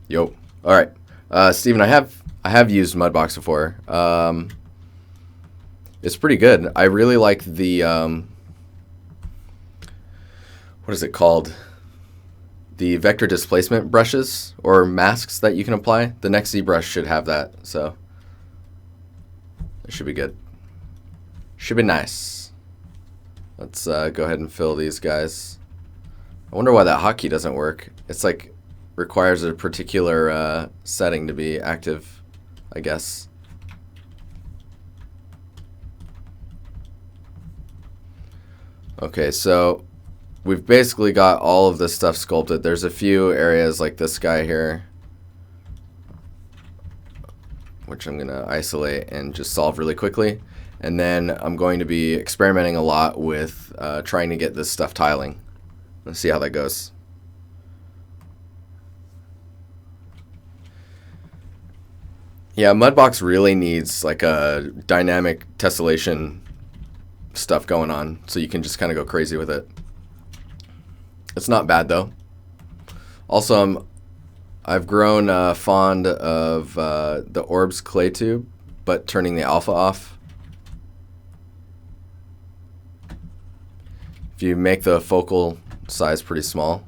Yo. All right. Steven, I have used Mudbox before. It's pretty good. I really like the what is it called? The vector displacement brushes or masks that you can apply. The next ZBrush should have that, so it should be good. Should be nice. Let's go ahead and fill these guys. I wonder why that hotkey doesn't work. It's like requires a particular setting to be active, I guess. Okay, so we've basically got all of this stuff sculpted. There's a few areas like this guy here, which I'm going to isolate and just solve really quickly. And then I'm going to be experimenting a lot with trying to get this stuff tiling. Let's see how that goes. Yeah, Mudbox really needs like a dynamic tessellation stuff going on, so you can just kind of go crazy with it. It's not bad though. Also, I've grown fond of the Orbs clay tube, but turning the alpha off. If you make the focal size pretty small,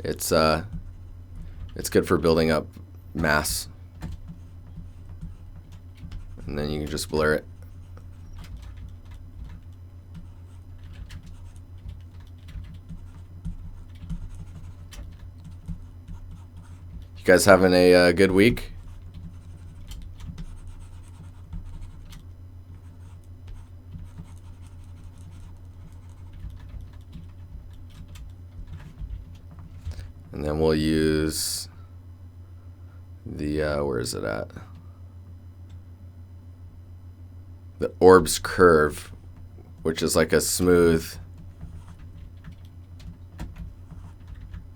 it's good for building up mass. And then you can just blur it. You guys having a good week? And then we'll use the, where is it at? The Orbs curve, which is like a smooth.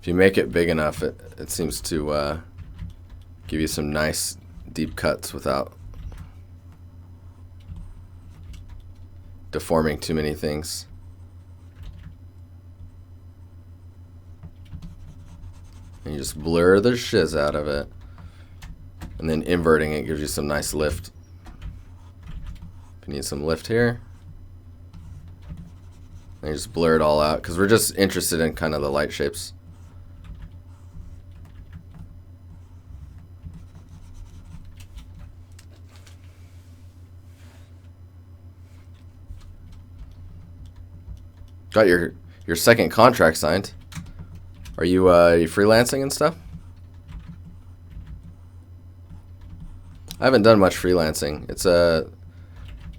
If you make it big enough, it seems to give you some nice deep cuts without deforming too many things. And you just blur the shiz out of it. And then inverting it gives you some nice lift. If you need some lift here, and you just blur it all out because we're just interested in kind of the light shapes. Got your second contract signed. Are you freelancing and stuff? I haven't done much freelancing.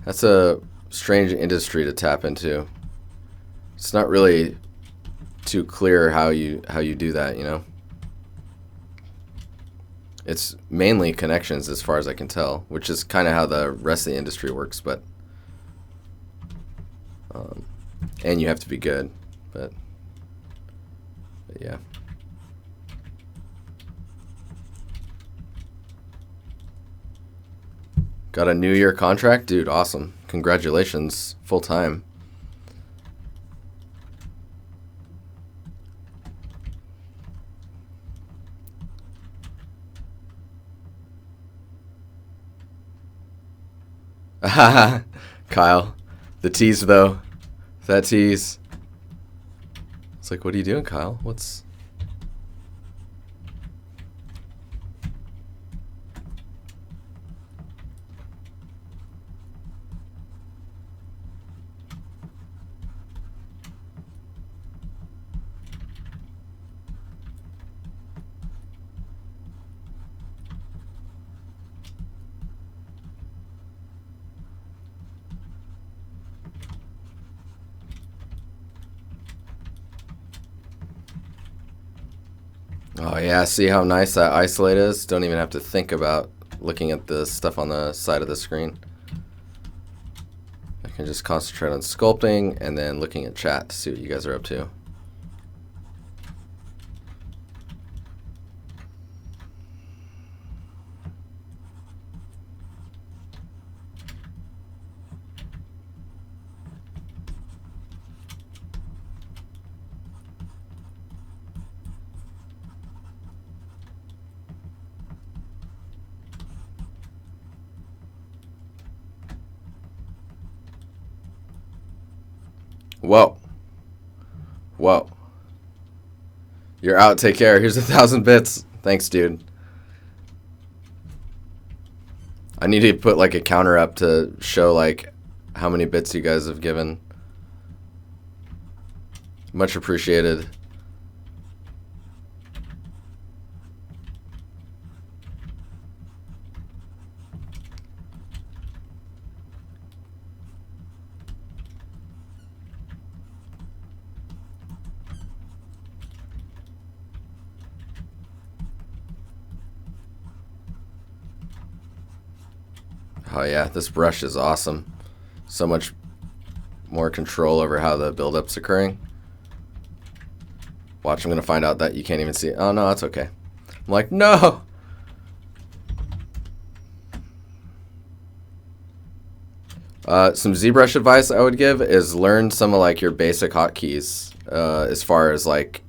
That's a strange industry to tap into. It's not really too clear how you do that, you know. It's mainly connections as far as I can tell, which is kind of how the rest of the industry works, but and you have to be good, but yeah. Got a New Year contract? Dude, awesome. Congratulations. Full time. Kyle. The tease, though. That tease. It's like, what are you doing, Kyle? What's... Oh yeah, see how nice that isolate is? Don't even have to think about looking at the stuff on the side of the screen. I can just concentrate on sculpting and then looking at chat to see what you guys are up to. Whoa. Whoa. You're out. Take care. Here's 1,000 bits. Thanks, dude. I need to put like a counter up to show like how many bits you guys have given. Much appreciated. Oh yeah, this brush is awesome. So much more control over how the build-up's occurring. Watch, I'm gonna find out that you can't even see it. Oh no, that's okay. I'm like, no! Some ZBrush advice I would give is learn some of like your basic hotkeys as far as like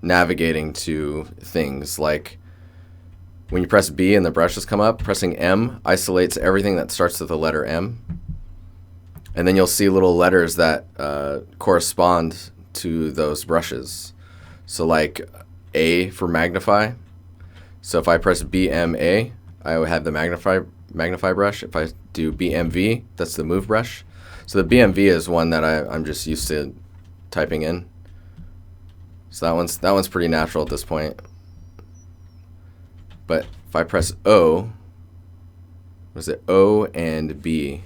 navigating to things. Like when you press B and the brushes come up, pressing M isolates everything that starts with the letter M. And then you'll see little letters that correspond to those brushes. So like A for magnify. So if I press BMA, I would have the magnify brush. If I do BMV, that's the move brush. So the BMV is one that I'm just used to typing in. So that one's pretty natural at this point. But if I press O, what is it? O and B.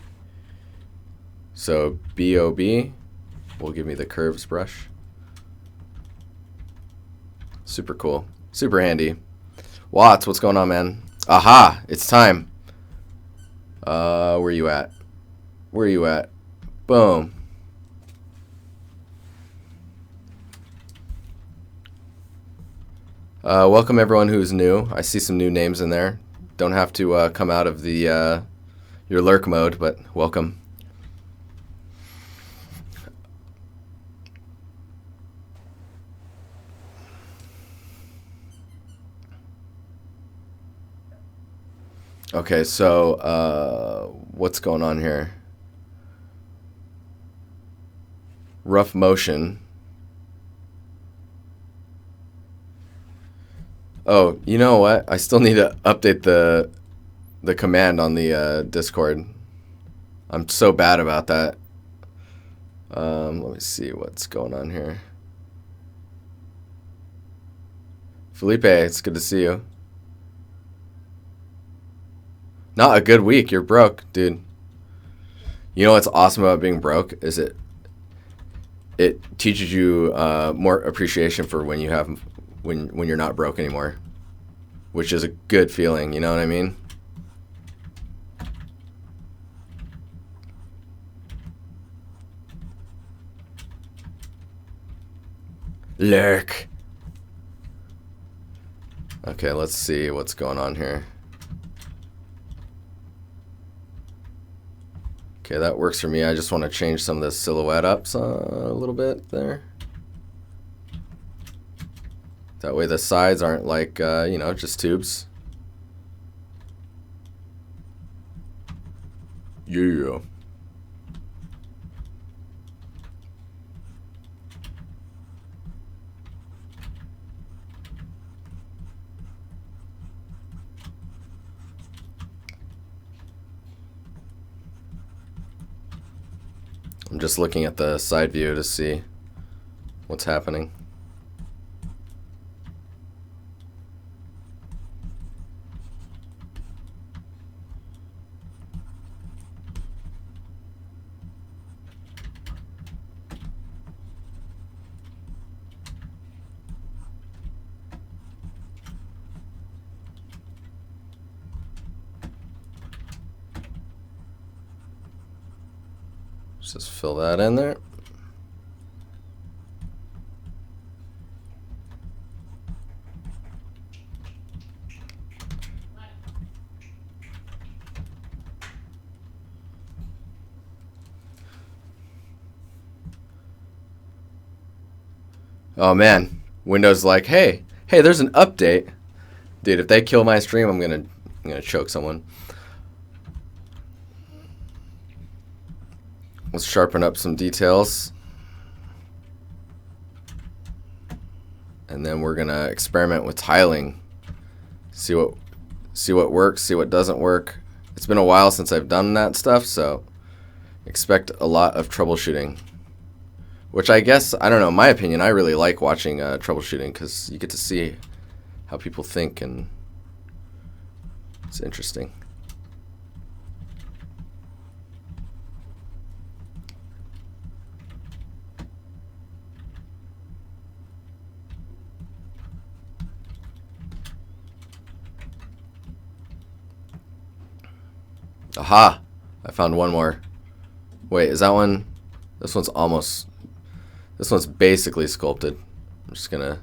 So BOB will give me the curves brush. Super cool. Super handy. Watts, what's going on, man? Aha! It's time. Where you at? Where you at? Boom. Welcome everyone who's new. I see some new names in there. Don't have to come out of the your lurk mode, but welcome. Okay, so what's going on here? Rough motion. Oh, you know what? I still need to update the command on the Discord. I'm so bad about that. Let me see what's going on here. Felipe, it's good to see you. Not a good week. You're broke, dude. You know what's awesome about being broke is it teaches you more appreciation for when you have when you're not broke anymore, which is a good feeling. You know what I mean? Lurk. Okay, let's see what's going on here. Okay, that works for me. I just want to change some of the silhouette ups a little bit there. That way the sides aren't like, you know, just tubes. Yeah. I'm just looking at the side view to see what's happening. Just fill that in there. Oh man, Windows like, hey, there's an update. Dude, if they kill my stream, I'm gonna choke someone. Let's sharpen up some details. and then we're gonna experiment with tiling. See what works, see what doesn't work. It's been a while since I've done that stuff, so expect a lot of troubleshooting. Which I guess, I don't know, in my opinion, I really like watching troubleshooting because you get to see how people think, and it's interesting. Aha! I found one more. Wait, is that one? This one's almost... This one's basically sculpted. I'm just gonna...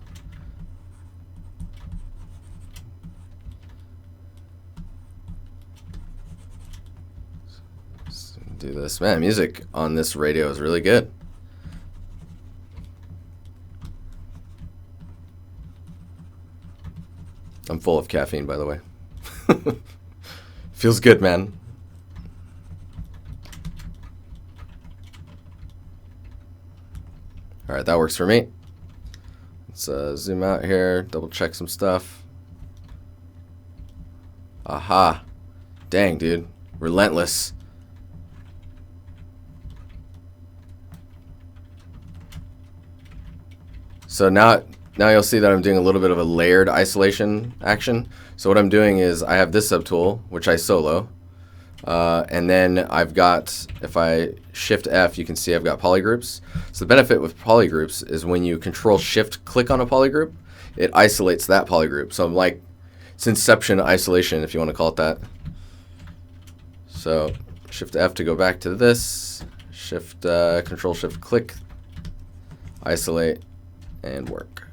do this. Man, music on this radio is really good. I'm full of caffeine, by the way. Feels good, man. All right, that works for me. Let's zoom out here, double check some stuff. Aha. Dang, dude. Relentless. So now you'll see that I'm doing a little bit of a layered isolation action. So what I'm doing is I have this subtool, which I solo. And then I've got, if I Shift F, you can see I've got polygroups. So the benefit with polygroups is when you Control Shift click on a polygroup, it isolates that polygroup. So I'm like, it's inception isolation, if you want to call it that. So Shift F to go back to this, Control Shift click, isolate, and work.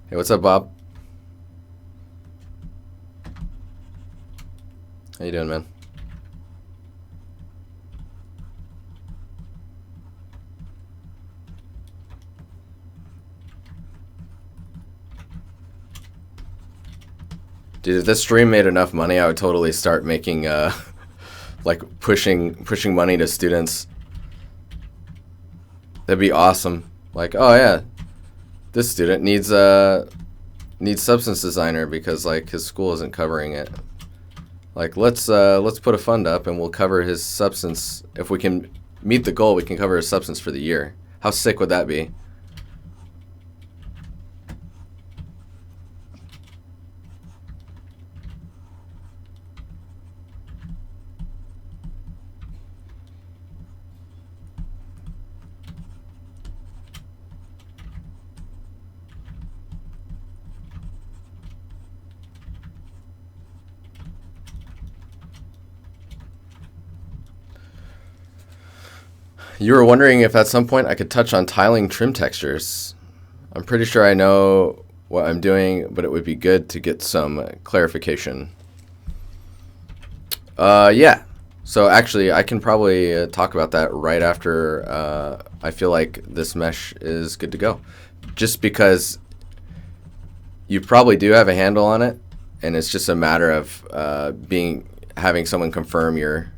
Hey, what's up, Bob? How you doing, man? Dude, if this stream made enough money, I would totally start making, like pushing money to students. That'd be awesome. Like, oh yeah, this student needs substance designer because like his school isn't covering it. Like let's put a fund up and we'll cover his substance. If we can meet the goal, we can cover his substance for the year. How sick would that be? You were wondering if at some point I could touch on tiling trim textures. I'm pretty sure I know what I'm doing, but it would be good to get some clarification. Yeah. So actually, I can probably talk about that right after I feel like this mesh is good to go. Just because you probably do have a handle on it, and it's just a matter of having someone confirm your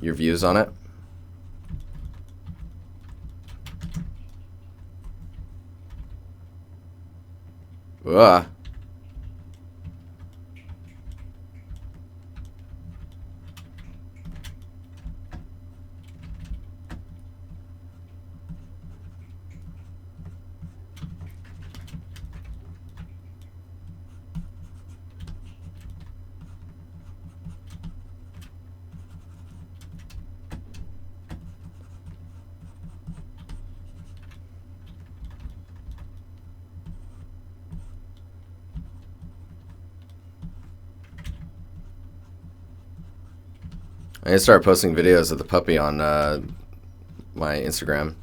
views on it. Ugh. I need to start posting videos of the puppy on my Instagram.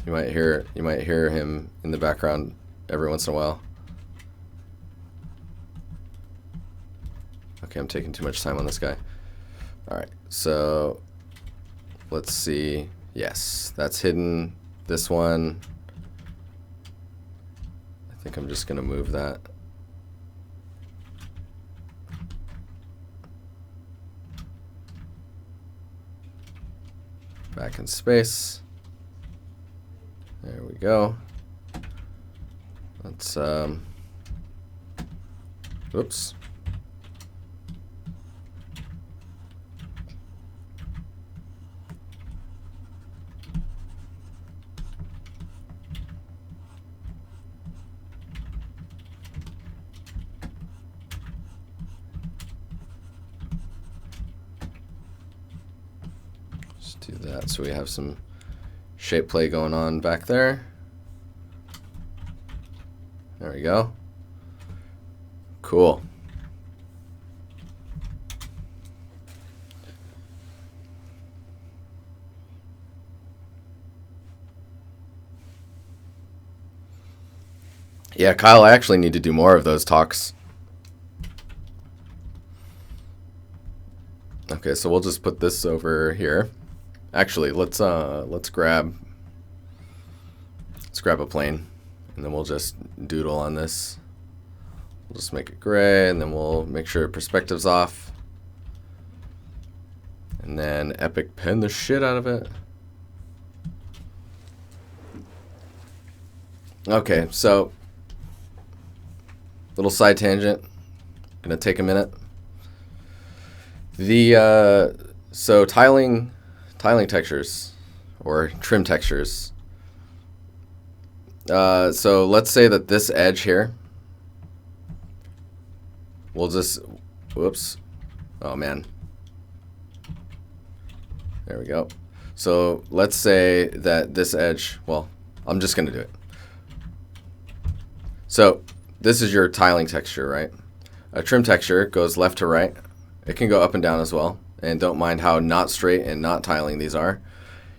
You might hear him in the background every once in a while. Okay, I'm taking too much time on this guy. All right, so let's see. Yes, that's hidden. This one, I think I'm just going to move that. Back in space. There we go. Let's, whoops. Just do that so we have some shape play going on back there. There we go. Cool. Yeah, Kyle, I actually need to do more of those talks. Okay, so we'll just put this over here. Actually, let's grab a plane, and then we'll just doodle on this. We'll just make it gray, and then we'll make sure perspective's off. And then epic pen the shit out of it. Okay, so little side tangent. Gonna take a minute. So tiling textures or trim textures. So let's say that this edge here, we'll just, whoops, oh man, there we go. So let's say that this edge, well, I'm just gonna do it. So this is your tiling texture, right? A trim texture goes left to right. It can go up and down as well. And don't mind how not straight and not tiling these are.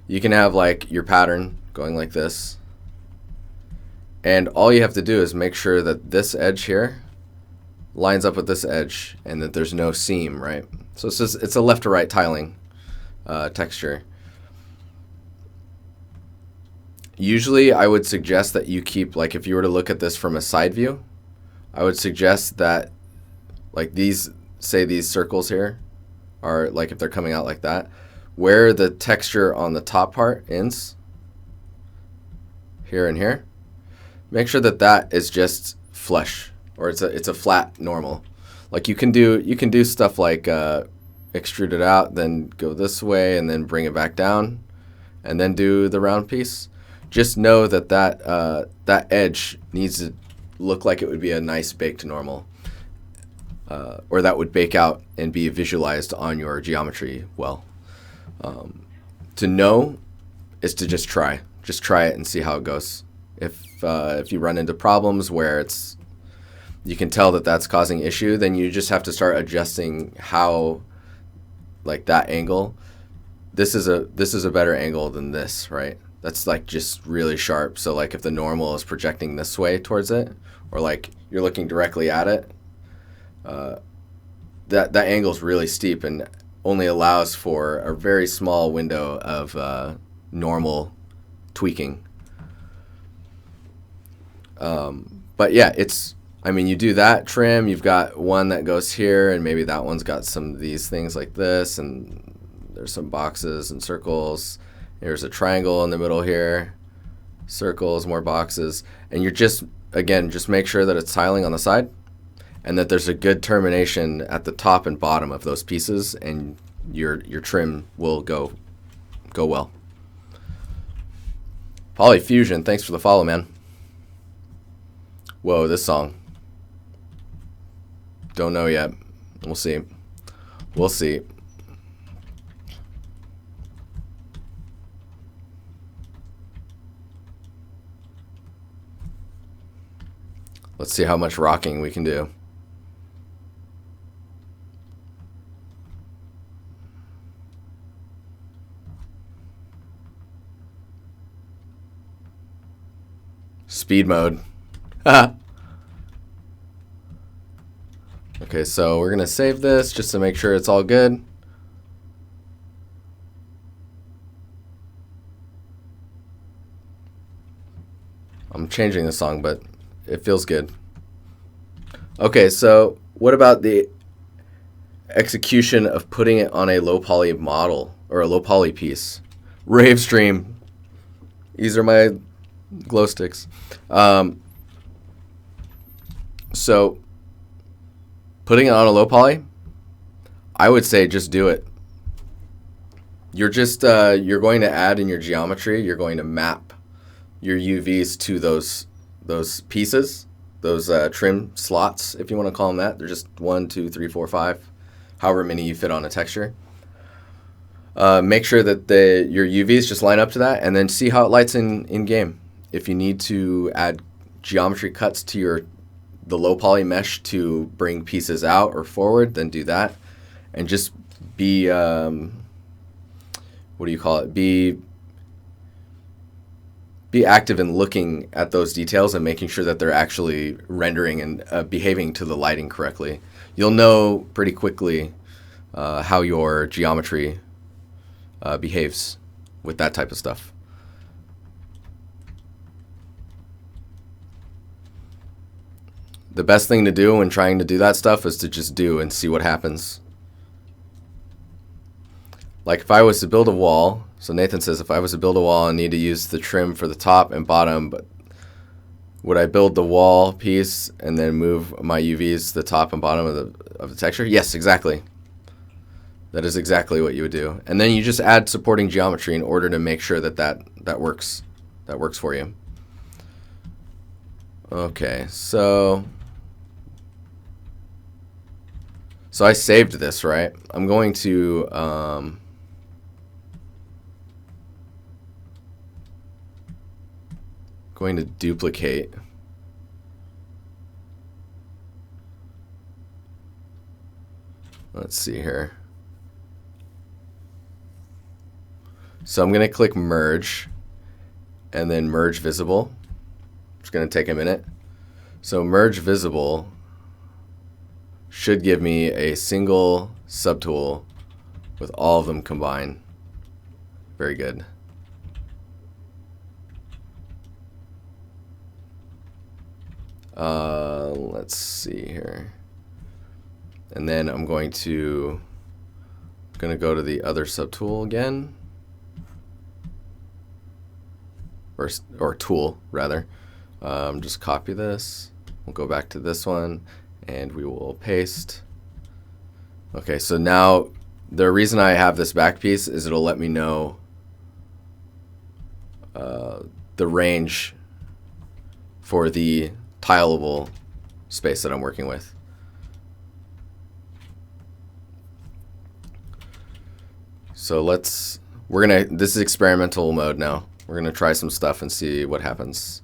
You can have like your pattern going like this. And all you have to do is make sure that this edge here lines up with this edge and that there's no seam, right? So it's a left to right tiling texture. Usually I would suggest that you keep, like if you were to look at this from a side view, I would suggest that like these, say these circles here are like if they're coming out like that, where the texture on the top part ends, here and here, make sure that that is just flush, or it's a flat normal. Like you can do stuff like extrude it out, then go this way, and then bring it back down, and then do the round piece. Just know that that edge needs to look like it would be a nice baked normal, or that would bake out and be visualized on your geometry well. To know is to just try it and see how it goes. If you run into problems where you can tell that that's causing issue, then you just have to start adjusting how, like that angle. This is a better angle than this, right? That's like just really sharp. So like if the normal is projecting this way towards it, or like you're looking directly at it, that angle is really steep and only allows for a very small window of normal tweaking. But yeah, you do that trim, you've got one that goes here, and maybe that one's got some of these things like this, and there's some boxes and circles. There's a triangle in the middle here, circles, more boxes, and you're just make sure that it's tiling on the side, and that there's a good termination at the top and bottom of those pieces, and your trim will go well. Polyfusion, thanks for the follow, man. Whoa, this song. Don't know yet. We'll see. We'll see. Let's see how much rocking we can do. Speed mode. Okay, so we're gonna save this just to make sure it's all good. I'm changing the song, but it feels good. Okay, so what about the execution of putting it on a low poly model or a low poly piece? Rave stream. These are my glow sticks. So putting it on a low poly, I would say just do it. You're just you're going to add in your geometry. You're going to map your UVs to those pieces, those trim slots, if you want to call them that. They're just 1, 2, 3, 4, 5, however many you fit on a texture. Make sure that your UVs just line up to that, and then see how it lights in game. If you need to add geometry cuts to the low poly mesh to bring pieces out or forward, then do that, and just be what do you call it? Be active in looking at those details and making sure that they're actually rendering and behaving to the lighting correctly. You'll know pretty quickly how your geometry behaves with that type of stuff. The best thing to do when trying to do that stuff is to just do and see what happens. Like if I was to build a wall, so Nathan says if I was to build a wall and need to use the trim for the top and bottom, but would I build the wall piece and then move my UVs to the top and bottom of the texture? Yes, exactly. That is exactly what you would do. And then you just add supporting geometry in order to make sure that works for you. Okay, so I saved this, right? I'm going to duplicate. Let's see here. So I'm going to click merge and then merge visible. It's going to take a minute. So merge visible should give me a single subtool with all of them combined. Very good. Let's see here. And then I'm going to go to the other subtool again. Or tool, rather. Just copy this. We'll go back to this one, and we will paste. Okay, so now the reason I have this back piece is it'll let me know the range for the tileable space that I'm working with. So this is experimental mode now. We're gonna try some stuff and see what happens.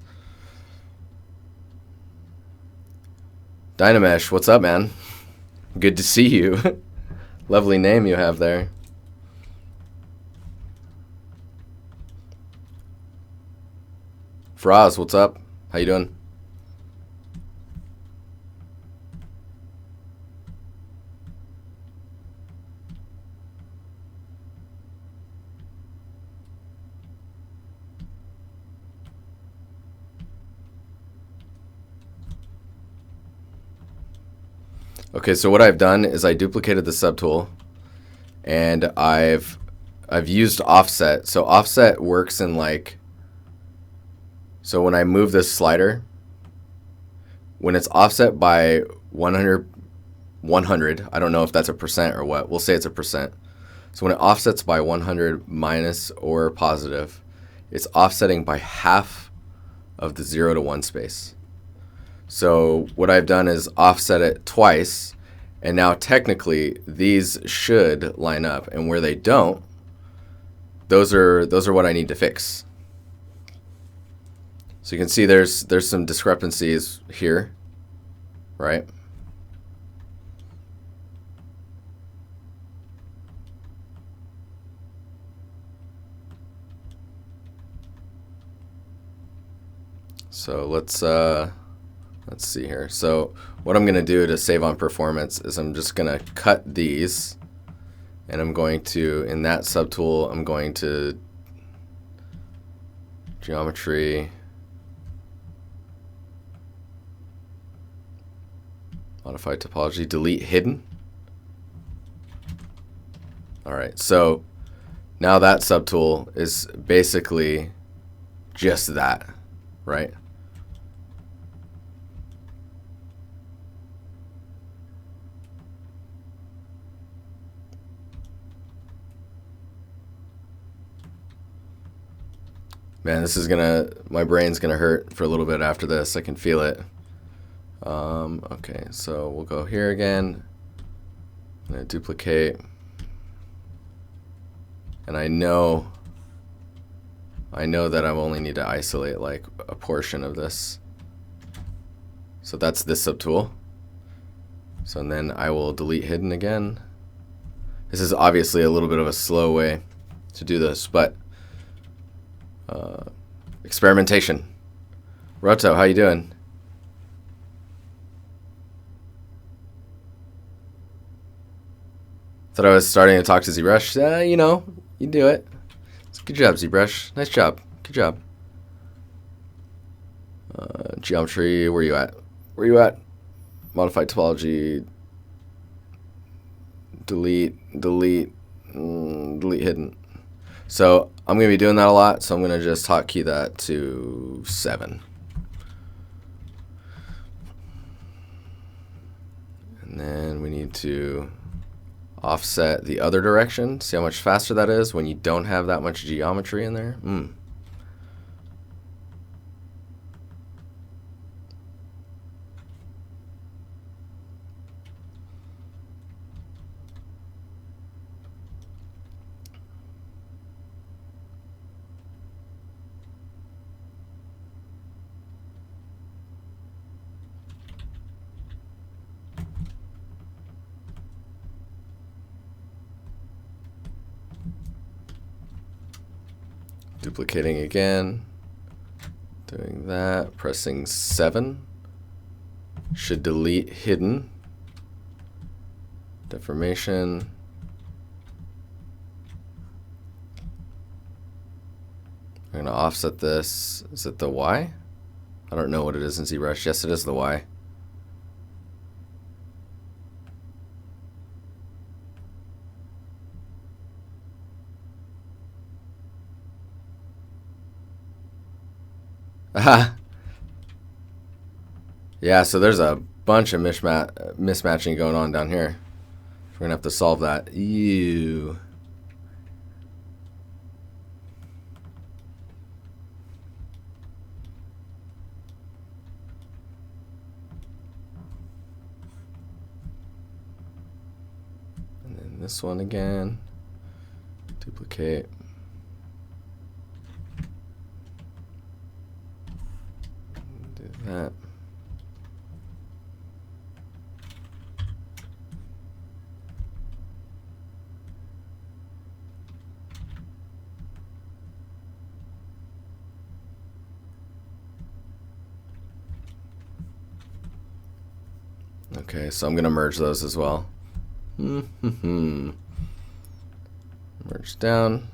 Dynamesh, what's up, man? Good to see you. Lovely name you have there. Fraz, what's up? How you doing? Okay, so what I've done is I duplicated the subtool, and I've used offset. So offset works in so when I move this slider, when it's offset by 100, I don't know if that's a percent or what. We'll say it's a percent. So when it offsets by 100 minus or positive, it's offsetting by half of the 0 to 1 space. So what I've done is offset it twice, and now technically these should line up, and where they don't, those are what I need to fix. So you can see there's some discrepancies here, right? So let's see here. So what I'm going to do to save on performance is I'm just going to cut these, and I'm going to, in that subtool, I'm going to geometry, Modify topology, delete hidden. All right, so now that subtool is basically just that, right? Man, this is my brain's gonna hurt for a little bit after this. I can feel it. Okay, so we'll go here again. I'm gonna duplicate. And I know that I only need to isolate like a portion of this. So that's this subtool. So and then I will delete hidden again. This is obviously a little bit of a slow way to do this, but experimentation. Roto, how you doing? Thought I was starting to talk to Zbrush. You know, you do it. Good job, Zbrush. Nice job. Good job. Geometry, where you at? Where you at? Modify topology. Delete hidden. So I'm going to be doing that a lot, so I'm going to just hotkey that to 7. And then we need to offset the other direction. See how much faster that is when you don't have that much geometry in there? Duplicating again, doing that, pressing 7, should delete hidden, deformation, I'm going to offset this. Is it the Y? I don't know what it is in ZBrush. Yes, it is the Y. Aha. Yeah, so there's a bunch of mismatching going on down here. We're going to have to solve that. Ew. And then this one again. Duplicate. Do that. Okay, so I'm going to merge those as well. Merge down.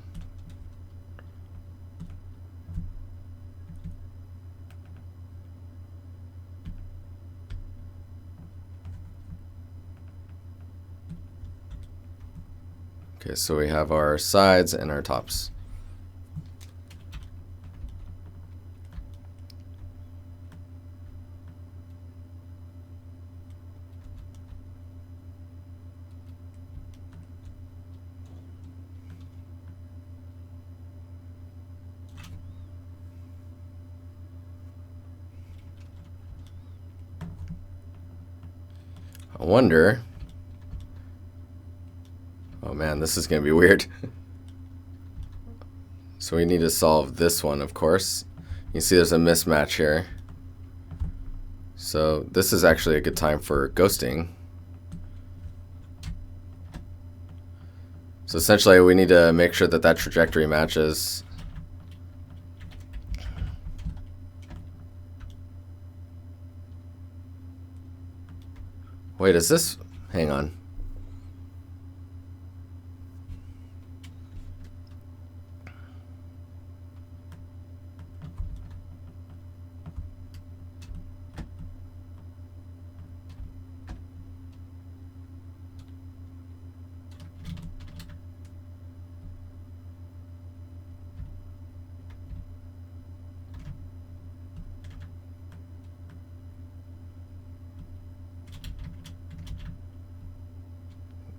Okay, so we have our sides and our tops. I wonder. Oh man, this is going to be weird. So we need to solve this one, of course. You see there's a mismatch here. So this is actually a good time for ghosting. So essentially we need to make sure that that trajectory matches. Wait, is this? Hang on.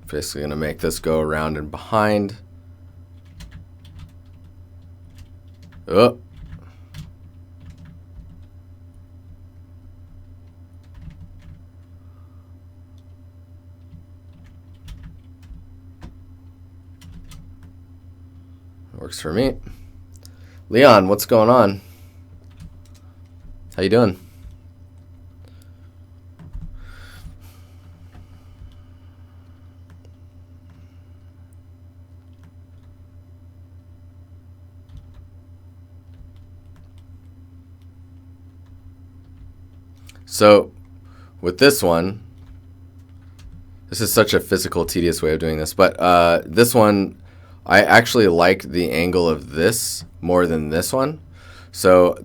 Basically going to make this go around and behind. Oh. Works for me. Leon, what's going on? How you doing? So with this one, this is such a physical, tedious way of doing this, but this one, I actually like the angle of this more than this one. So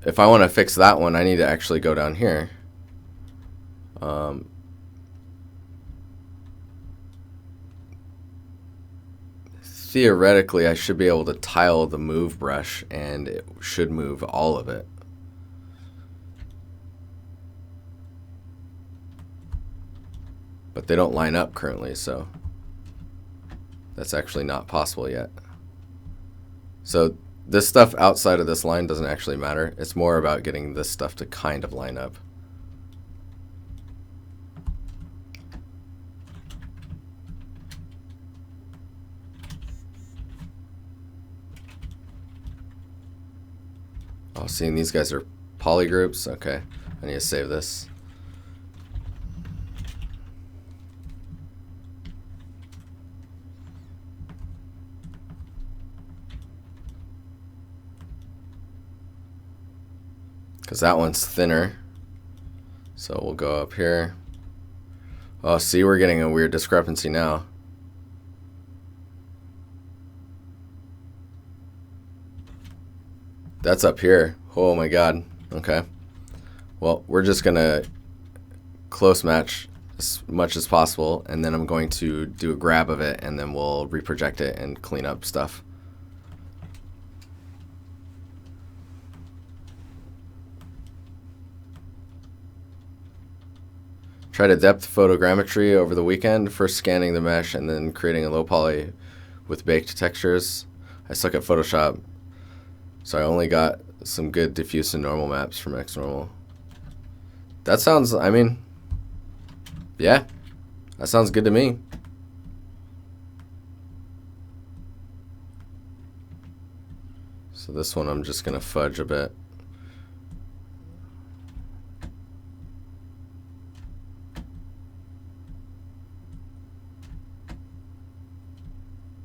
if I want to fix that one, I need to actually go down here. Theoretically, I should be able to tile the move brush, and it should move all of it. But they don't line up currently, so that's actually not possible yet. So this stuff outside of this line doesn't actually matter. It's more about getting this stuff to kind of line up. Oh, seeing these guys are poly groups. Okay, I need to save this. Because that one's thinner. So we'll go up here. Oh, see, we're getting a weird discrepancy now. That's up here. Oh my god. Okay. Well, we're just going to close match as much as possible, and then I'm going to do a grab of it, and then we'll reproject it and clean up stuff. Tried a depth photogrammetry over the weekend, first scanning the mesh and then creating a low poly with baked textures. I suck at Photoshop, so I only got some good diffuse and normal maps from XNormal. That sounds, I mean, yeah, that sounds good to me. So this one I'm just gonna fudge a bit.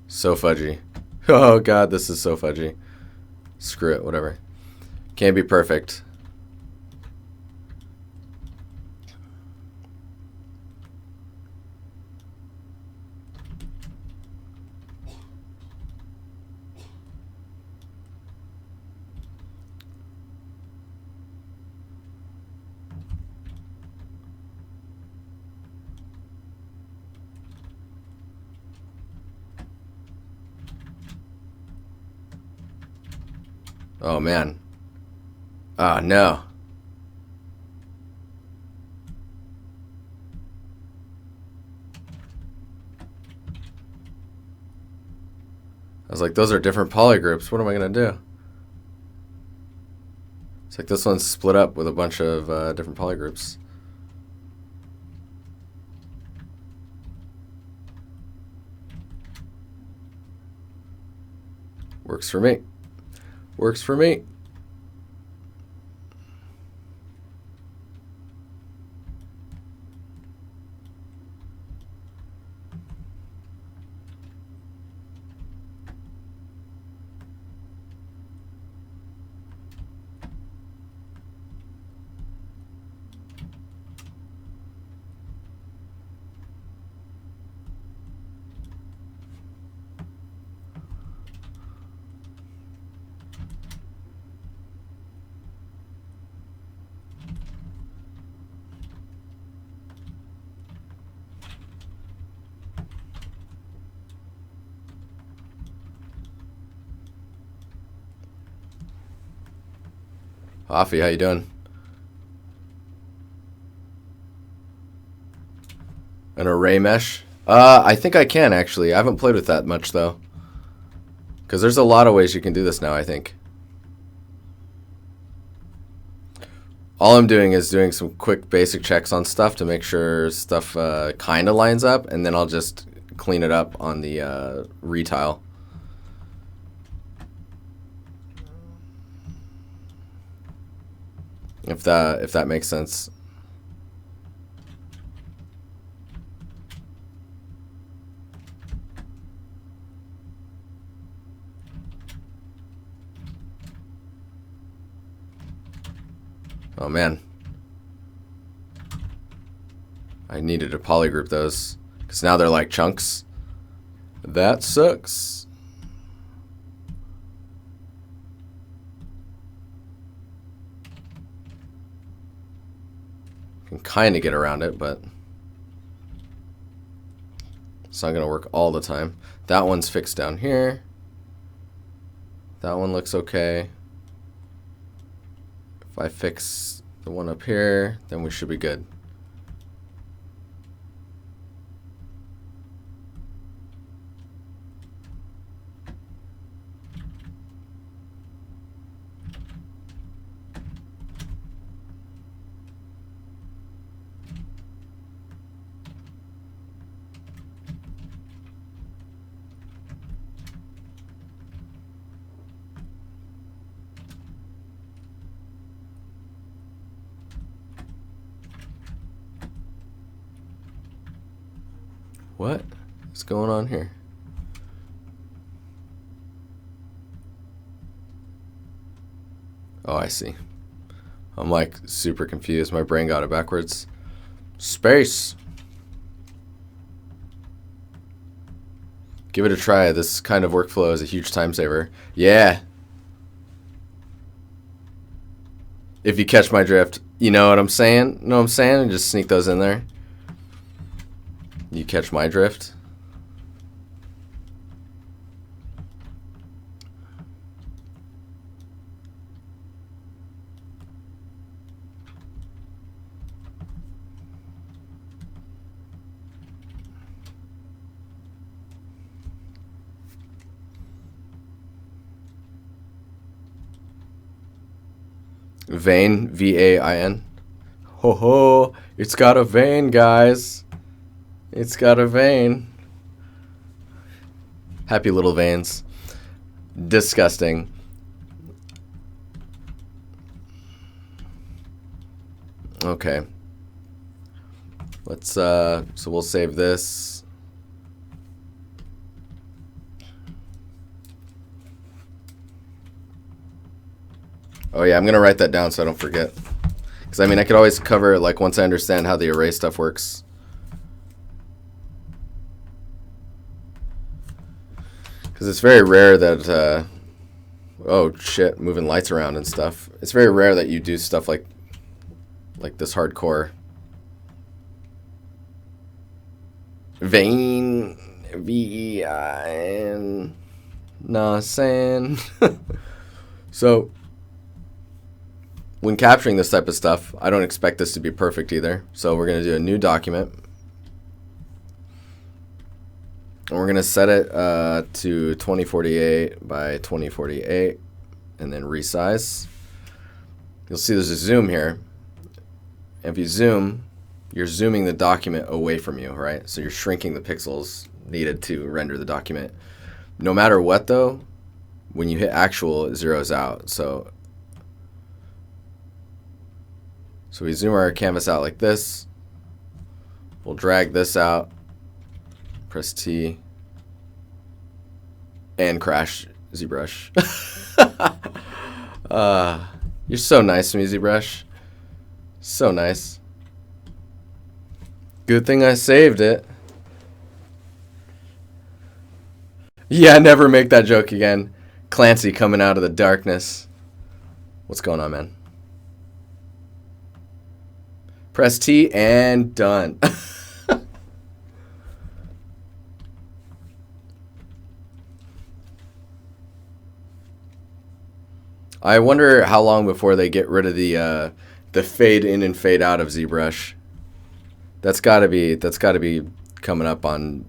So fudgy. Oh god, this is so fudgy. Screw it, whatever. Can't be perfect. Oh man. Ah, no. I was like, those are different poly groups. What am I gonna do? It's like this one's split up with a bunch of different poly groups. Works for me. Works for me. Offie, how you doing? An array mesh? I think I can, actually. I haven't played with that much, though. Because there's a lot of ways you can do this now, I think. All I'm doing is doing some quick basic checks on stuff to make sure stuff kind of lines up, and then I'll just clean it up on the retile. If that makes sense. Oh man, I needed to polygroup those because now they're like chunks. That sucks. Can kind of get around it, but it's not gonna work all the time. That one's fixed down here. That one looks okay. If I fix the one up here, then we should be good. What is going on here? Oh, I see. I'm like super confused. My brain got it backwards. Space. Give it a try. This kind of workflow is a huge time saver. Yeah. If you catch my drift, you know what I'm saying? Know what I'm saying? And just sneak those in there. You catch my drift? Vein, V-A-I-N. Ho ho, it's got a vein, guys. It's got a vein. Happy little veins. Disgusting. Okay. Let's so we'll save this. Oh yeah, I'm gonna write that down so I don't forget. Because I mean, I could always cover it like once I understand how the array stuff works. Because it's very rare that, oh shit, moving lights around and stuff. It's very rare that you do stuff like this hardcore. Vein, V-E-I-N, nah, saying. So, when capturing this type of stuff, I don't expect this to be perfect either. So we're going to do a new document. And we're going to set it to 2048 by 2048 and then resize. You'll see there's a zoom here. If you zoom, you're zooming the document away from you, right? So you're shrinking the pixels needed to render the document. No matter what, though, when you hit actual, it zeroes out. So we zoom our canvas out like this. We'll drag this out. Press T, and crash ZBrush. You're so nice to me, ZBrush. So nice. Good thing I saved it. Yeah, never make that joke again. Clancy coming out of the darkness. What's going on, man? Press T and done. I wonder how long before they get rid of the fade in and fade out of ZBrush. That's gotta be coming up on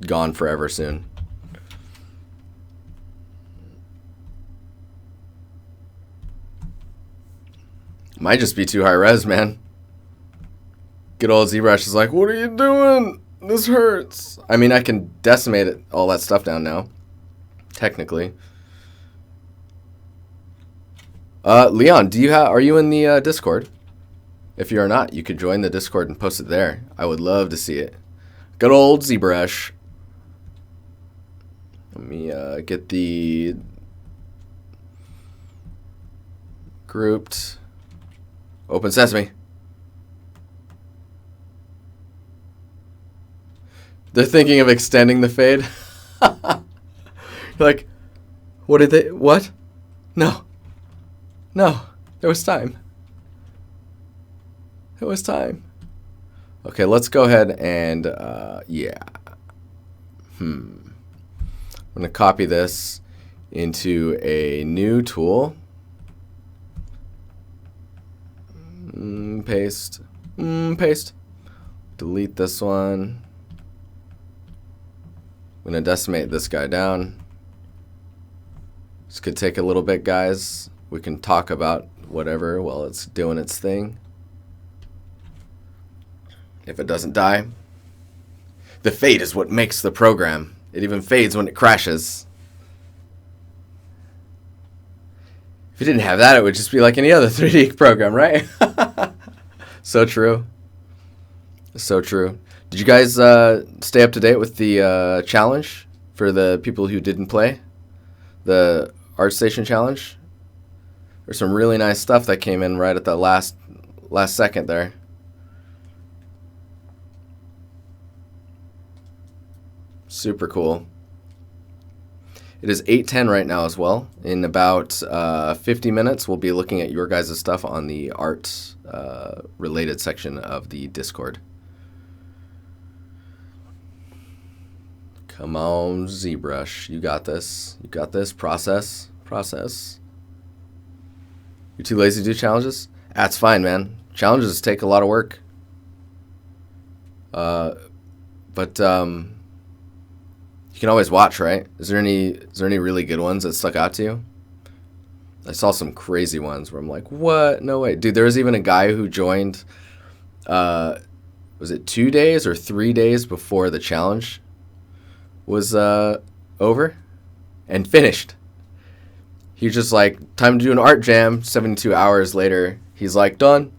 gone forever soon. Might just be too high res, man. Good old Zbrush is like, what are you doing? This hurts. I mean, I can decimate it, all that stuff down now. Technically. Leon, are you in the Discord? If you are not, you could join the Discord and post it there. I would love to see it. Good old Zbrush. Let me get the grouped. Open sesame. They're thinking of extending the fade. Like, what did they? What? No. No. There was time. There was time. Okay, let's go ahead and, yeah. I'm going to copy this into a new tool. Paste. Paste. Delete this one. I'm going to decimate this guy down. This could take a little bit, guys. We can talk about whatever while it's doing its thing. If it doesn't die. The fade is what makes the program. It even fades when it crashes. If you didn't have that, it would just be like any other 3D program, right? So true. So true. Did you guys stay up to date with the challenge for the people who didn't play? The Artstation challenge? There's some really nice stuff that came in right at the last second there. Super cool. It is 8:10 right now as well. In about 50 minutes, we'll be looking at your guys' stuff on the art related section of the Discord. Come on, Zbrush. You got this. You got this. Process. Process. You're too lazy to do challenges? That's fine, man. Challenges take a lot of work. But you can always watch, right? Is there any really good ones that stuck out to you? I saw some crazy ones where I'm like, what? No way. Dude, there was even a guy who joined, was it 2 days or 3 days before the challenge was over and finished. He's just like, time to do an art jam. 72 hours later, he's like, done.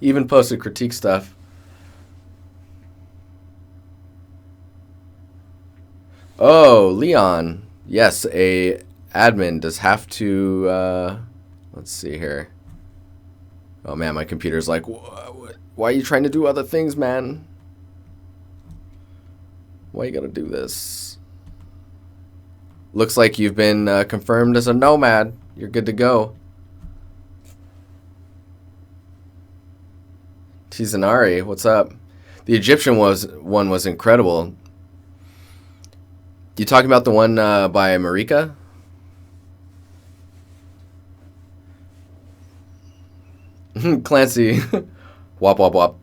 Even posted critique stuff. Oh, Leon. Yes, a admin does have to, let's see here. Oh man, my computer's like, why are you trying to do other things, man? Why you gotta do this? Looks like you've been confirmed as a nomad. You're good to go. Tizanari, what's up? The Egyptian one was incredible. You talking about the one by Marika? Clancy. Wop, wop, wop.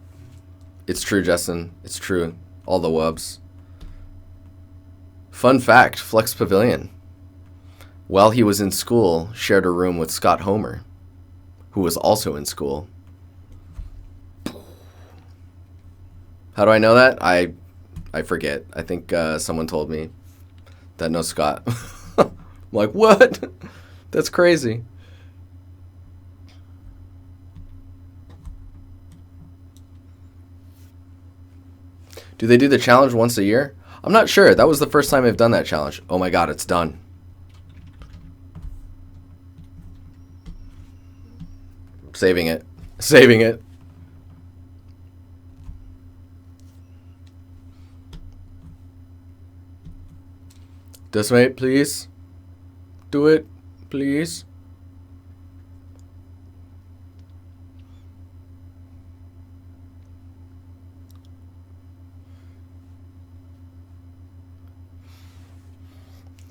It's true, Justin. It's true. All the wubs. Fun fact, Flex Pavilion. While he was in school, shared a room with Scott Homer, who was also in school. How do I know that? I forget. I think someone told me that knows Scott. I'm like, what? That's crazy. Do they do the challenge once a year? I'm not sure. That was the first time I've done that challenge. Oh my god, it's done. Saving it. Saving it. This way, please. Do it, please.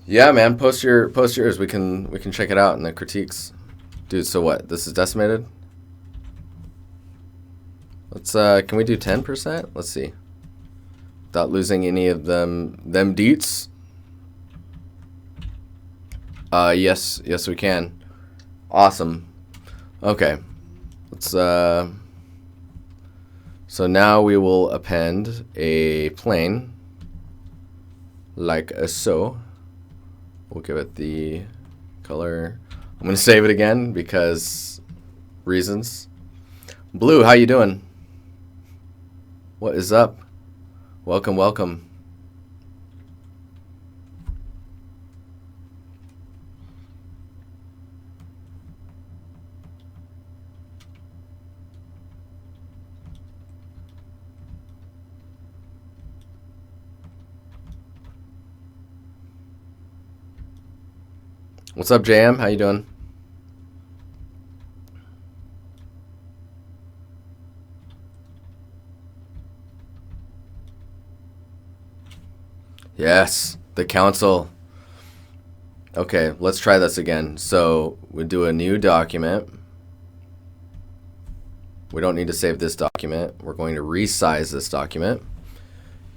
Yeah, man, post yours. We can check it out in the critiques. Dude, so what? This is decimated? Let's can we do 10%? Let's see. without losing any of them deets. Yes we can. Awesome. Okay. Let's so now we will append a plane like so. We'll give it the color. I'm gonna save it again because reasons. Blue, how you doing? What is up? Welcome, welcome. What's up, JM? How you doing? Yes, the council. Okay, let's try this again. So we do a new document. We don't need to save this document. We're going to resize this document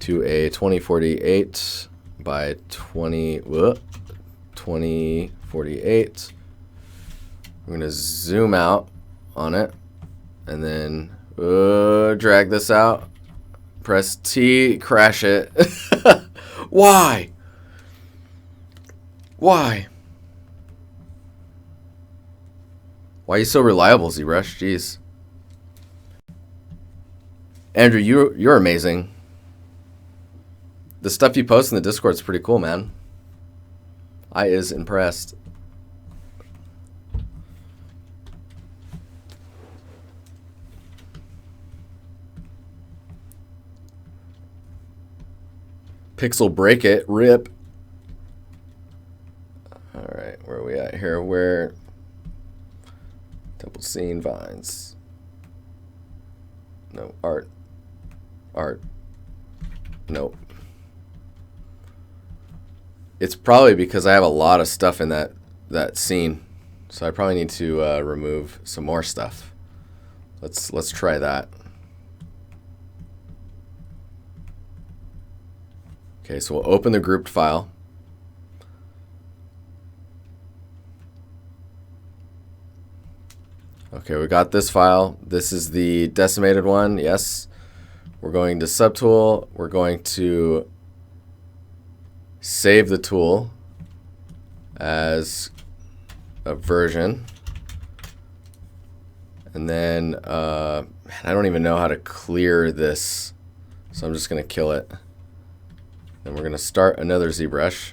to a 2048 by 2048. We're going to zoom out on it and then drag this out. Press T, crash it. Why? Why? Why are you so reliable, Zbrush? Jeez. Andrew, you're amazing. The stuff you post in the Discord is pretty cool, man. I is impressed. Pixel break it, rip. All right, where are we at here? Where? Temple scene vines. No, art. Nope. It's probably because I have a lot of stuff in that scene, so I probably need to remove some more stuff. Let's try that. Okay, so we'll open the grouped file. Okay, we got this file. This is the decimated one. Yes. We're going to subtool. We're going to save the tool as a version. And then I don't even know how to clear this, so I'm just going to kill it. Then we're going to start another ZBrush.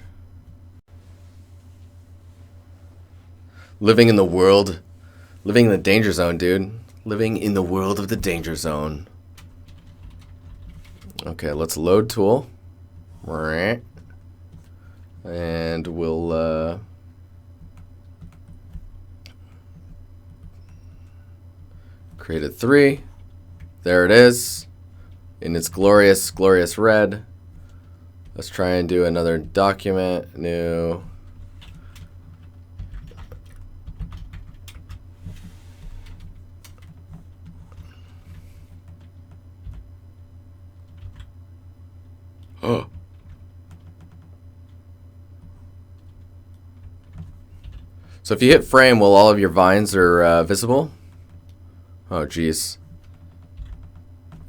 Living in the world, living in the danger zone, dude. Living in the world of the danger zone. Okay, let's load tool. And we'll create a 3. There it is. In its glorious, glorious red. Let's try and do another document, new. Oh. So if you hit frame, will all of your vines are visible? Oh, geez.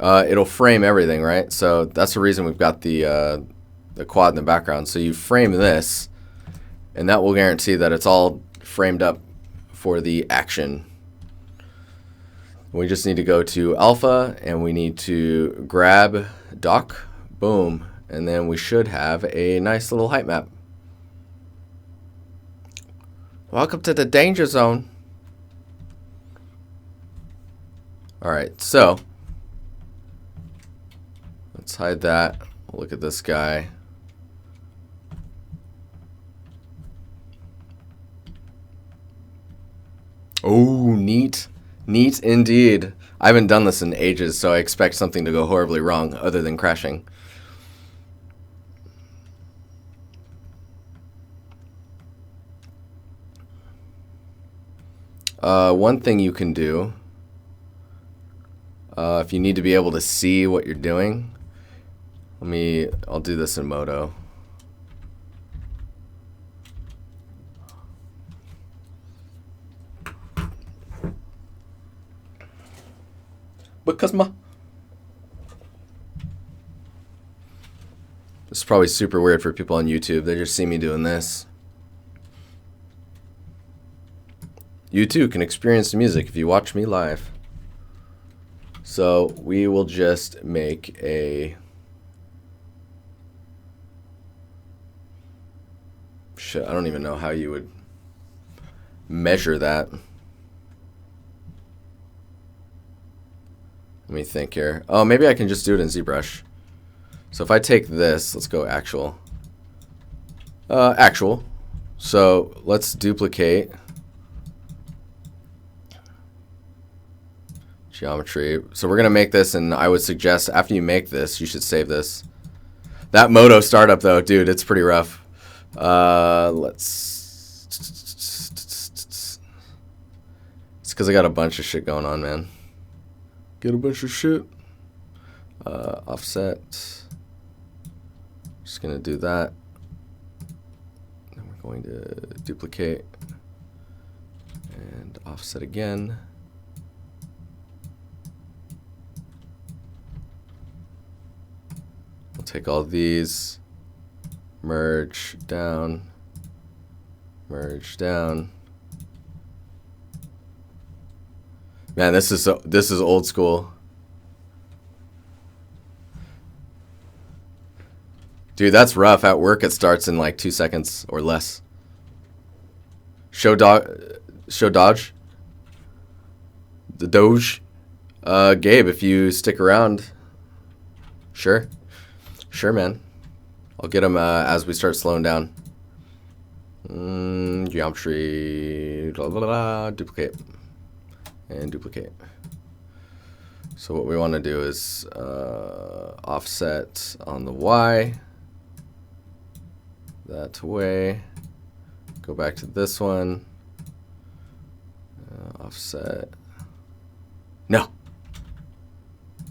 It'll frame everything, right? So that's the reason we've got the quad in the background. So you frame this, and that will guarantee that it's all framed up for the action. We just need to go to alpha, and we need to grab doc, boom, and then we should have a nice little height map. Welcome to the danger zone. All right, so let's hide that. Look at this guy. Oh, neat. Neat indeed. I haven't done this in ages, so I expect something to go horribly wrong other than crashing. One thing you can do, if you need to be able to see what you're doing, I'll do this in Moto. Because this is probably super weird for people on YouTube. They just see me doing this. You too can experience the music if you watch me live. So we will just make a... Shit, I don't even know how you would measure that. Let me think here. Oh, maybe I can just do it in ZBrush. So if I take this, let's go actual. Actual. So let's duplicate geometry. So we're going to make this, and I would suggest after you make this, you should save this. That Moto startup, though, dude, it's pretty rough. Let's... It's because I got a bunch of shit going on, man. Get a bunch of shit. Offset. Just gonna do that. Then we're going to duplicate and offset again. We'll take all these, merge down, merge down. Man, this is old school. Dude, that's rough. At work, it starts in like 2 seconds or less. Show dodge. The Doge. Gabe, if you stick around. Sure. Sure, man. I'll get him as we start slowing down. Geometry. Blah, blah, blah, duplicate. And duplicate. So what we want to do is offset on the Y. That way. Go back to this one. Offset. No.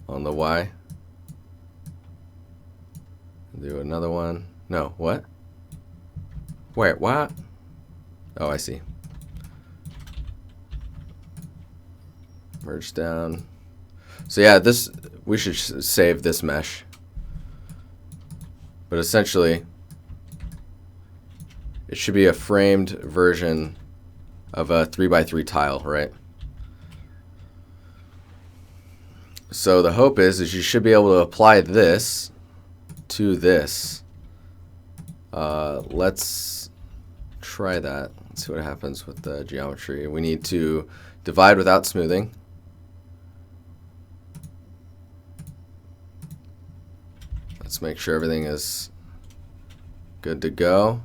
On the Y. Do another one. No, what? Wait, what? Oh, I see. Merge down. So yeah, this, we should save this mesh. But essentially, it should be a framed version of a 3x3 tile, right? So the hope is you should be able to apply this to this. Let's try that. Let's see what happens with the geometry. We need to divide without smoothing. Let's make sure everything is good to go.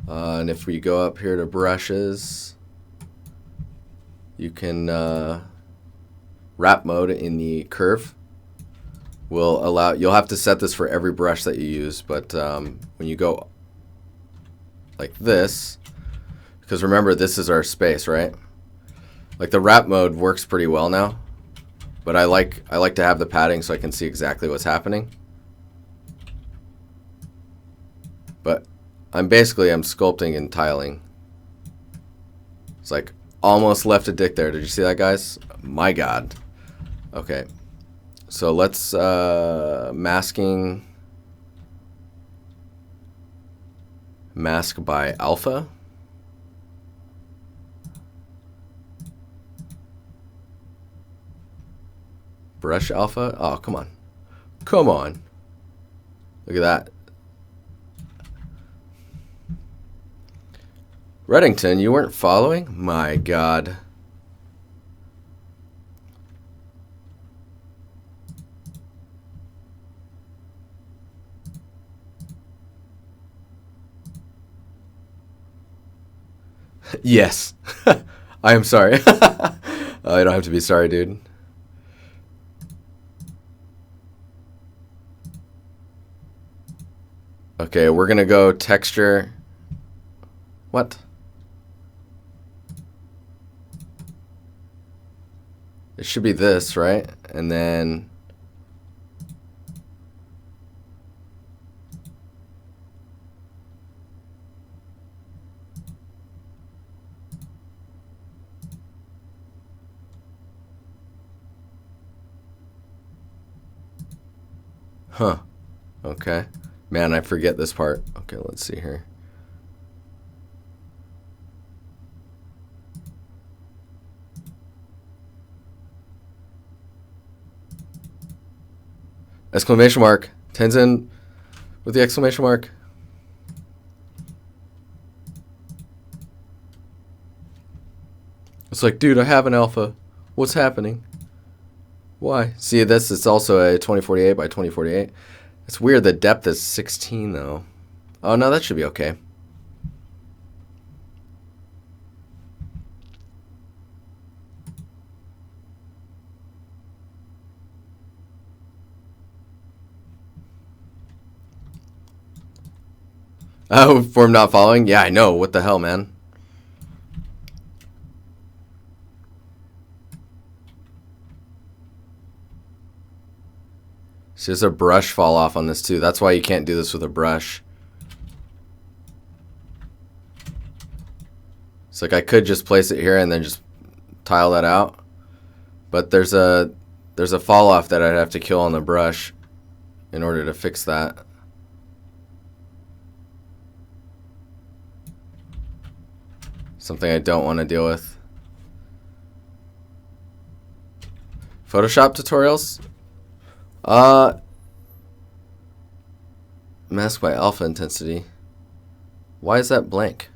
And if we go up here to brushes, you can wrap mode in the curve will allow, you'll have to set this for every brush that you use, but when you go like this, because remember this is our space, right? Like the wrap mode works pretty well now. But I like to have the padding so I can see exactly what's happening. But I'm sculpting and tiling. It's like almost left a dick there. Did you see that, guys? My God. Okay. So let's mask by alpha. Brush alpha? Oh, come on. Come on. Look at that. Reddington, you weren't following? My God. Yes. I am sorry. I don't have to be sorry, dude. Okay, we're gonna go texture. What? It should be this, right? And then huh. Okay. Man, I forget this part. Okay, let's see here. Exclamation mark. Tenzin with the exclamation mark. It's like, dude, I have an alpha. What's happening? Why? See, this is also a 2048 by 2048. It's weird, the depth is 16 though. Oh no, that should be okay. Oh, form not following? Yeah, I know. What the hell, man? See, there's a brush fall off on this too. That's why you can't do this with a brush. It's like I could just place it here and then just tile that out. But there's a fall off that I'd have to kill on the brush in order to fix that. Something I don't want to deal with. Photoshop tutorials? Mask by alpha intensity. Why is that blank?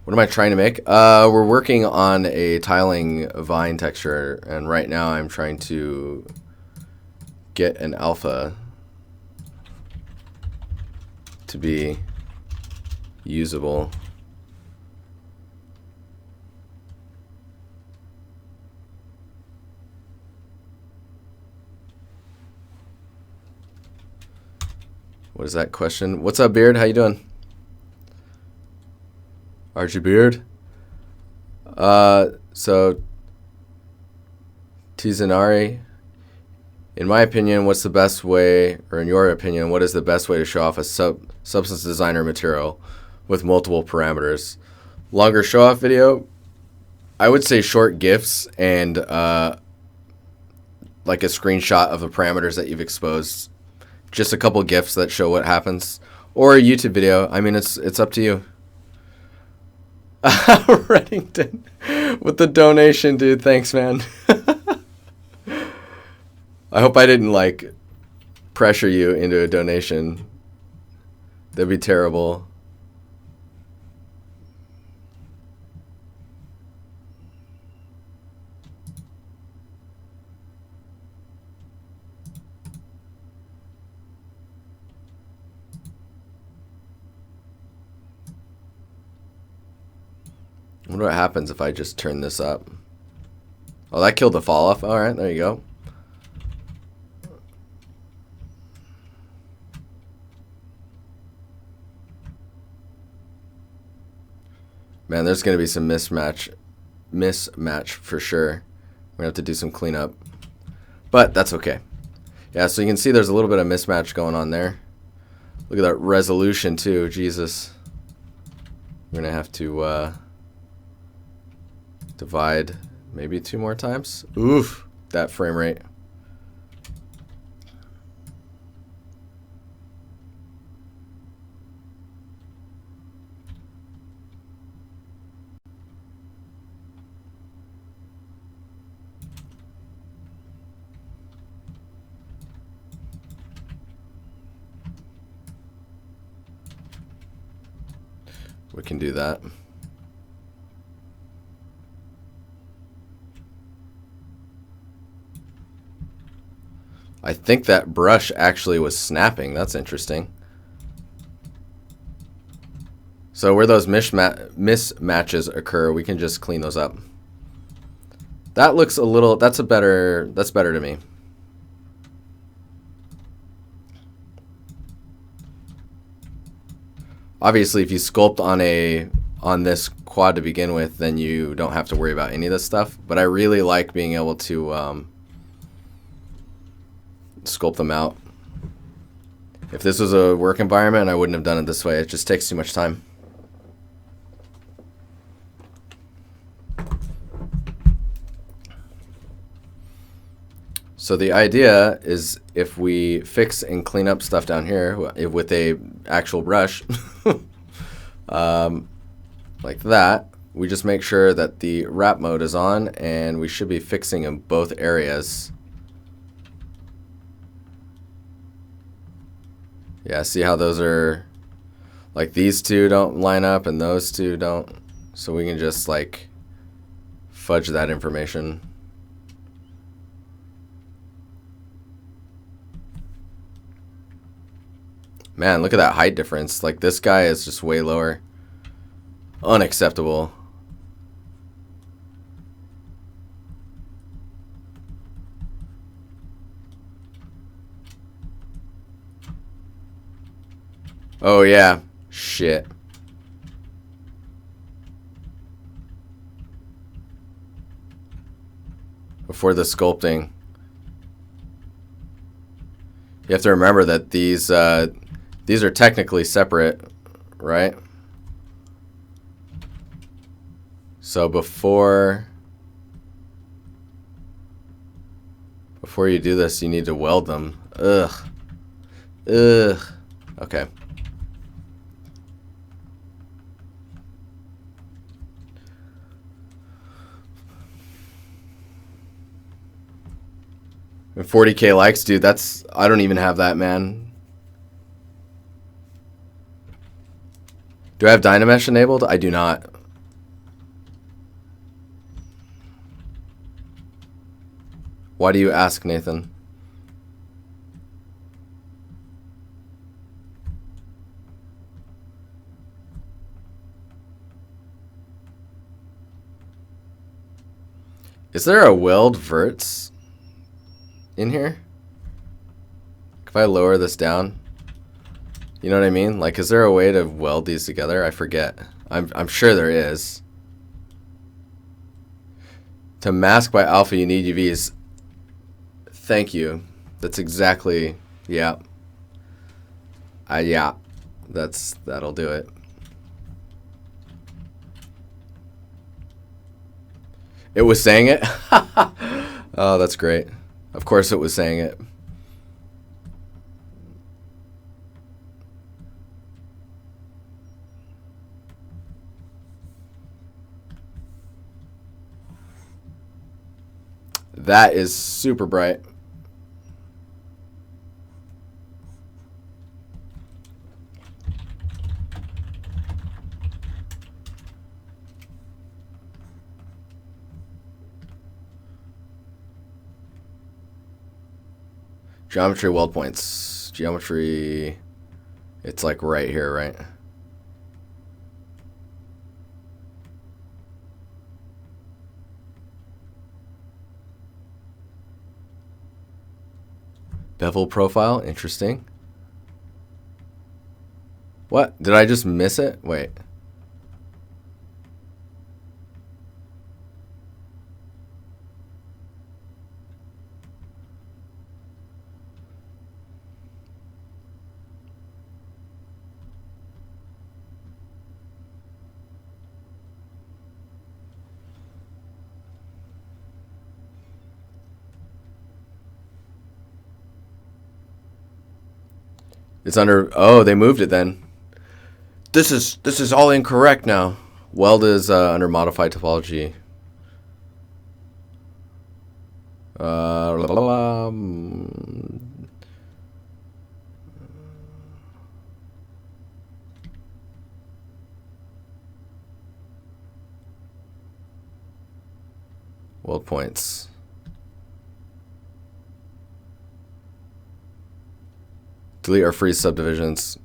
What am I trying to make? We're working on a tiling vine texture, and right now I'm trying to get an alpha to be usable. What is that question? What's up, Beard? How you doing? Archie Beard. So Tizanari, in my opinion, what's the best way, or in your opinion, what is the best way to show off a substance designer material with multiple parameters? Longer show off video? I would say short GIFs and like a screenshot of the parameters that you've exposed. Just a couple GIFs that show what happens. Or a YouTube video. I mean, it's up to you. Reddington with the donation, dude. Thanks, man. I hope I didn't like pressure you into a donation. That'd be terrible. I wonder what happens if I just turn this up. Oh, that killed the fall off. All right, there you go. Man, there's going to be some mismatch for sure. We're going to have to do some cleanup. But that's okay. Yeah, so you can see there's a little bit of mismatch going on there. Look at that resolution too. Jesus. We're going to have to divide maybe 2 more times. Oof, that frame rate. We can do that. I think that brush actually was snapping. That's interesting. So where those mismatches occur, we can just clean those up. That looks a little, that's better to me. Obviously, if you sculpt on this quad to begin with, then you don't have to worry about any of this stuff. But I really like being able to sculpt them out. If this was a work environment, I wouldn't have done it this way. It just takes too much time. So the idea is if we fix and clean up stuff down here with a actual brush, like that, we just make sure that the wrap mode is on, and we should be fixing in both areas. Yeah, see how those are, like these two don't line up and those two don't. So we can just like fudge that information. Man, look at that height difference. Like this guy is just way lower. Unacceptable. Oh yeah, shit. Before the sculpting, you have to remember that these are technically separate, right? So before you do this, you need to weld them. Ugh. Okay. And 40K likes, dude, that's, I don't even have that, man. Do I have Dynamesh enabled? I do not. Why do you ask, Nathan? Is there a weld verts in here? If I lower this down, you know what I mean? Like, is there a way to weld these together? I forget. I'm sure there is. To mask by alpha, you need UVs. Thank you. That's exactly, yeah. Yeah, that'll do it. It was saying it? Oh, that's great. Of course it was saying it. That is super bright. Geometry weld points. Geometry, it's like right here, right? Bevel profile, interesting. What? Did I just miss it? Wait. It's under, oh, they moved it then. This is all incorrect now. Weld is under modified topology. Weld points. Delete or freeze subdivisions.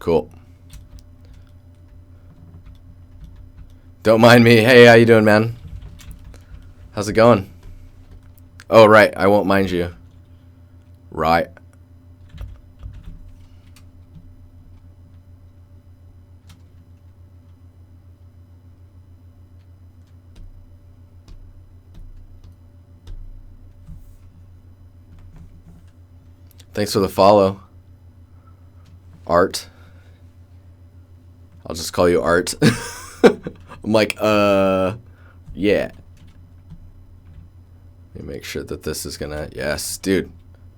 Cool. Don't mind me. Hey, how you doing, man? How's it going? Oh, right. I won't mind you. Right. Thanks for the follow. Art. I'll just call you Art. I'm like, yeah. Let me make sure that this is gonna, yes, dude.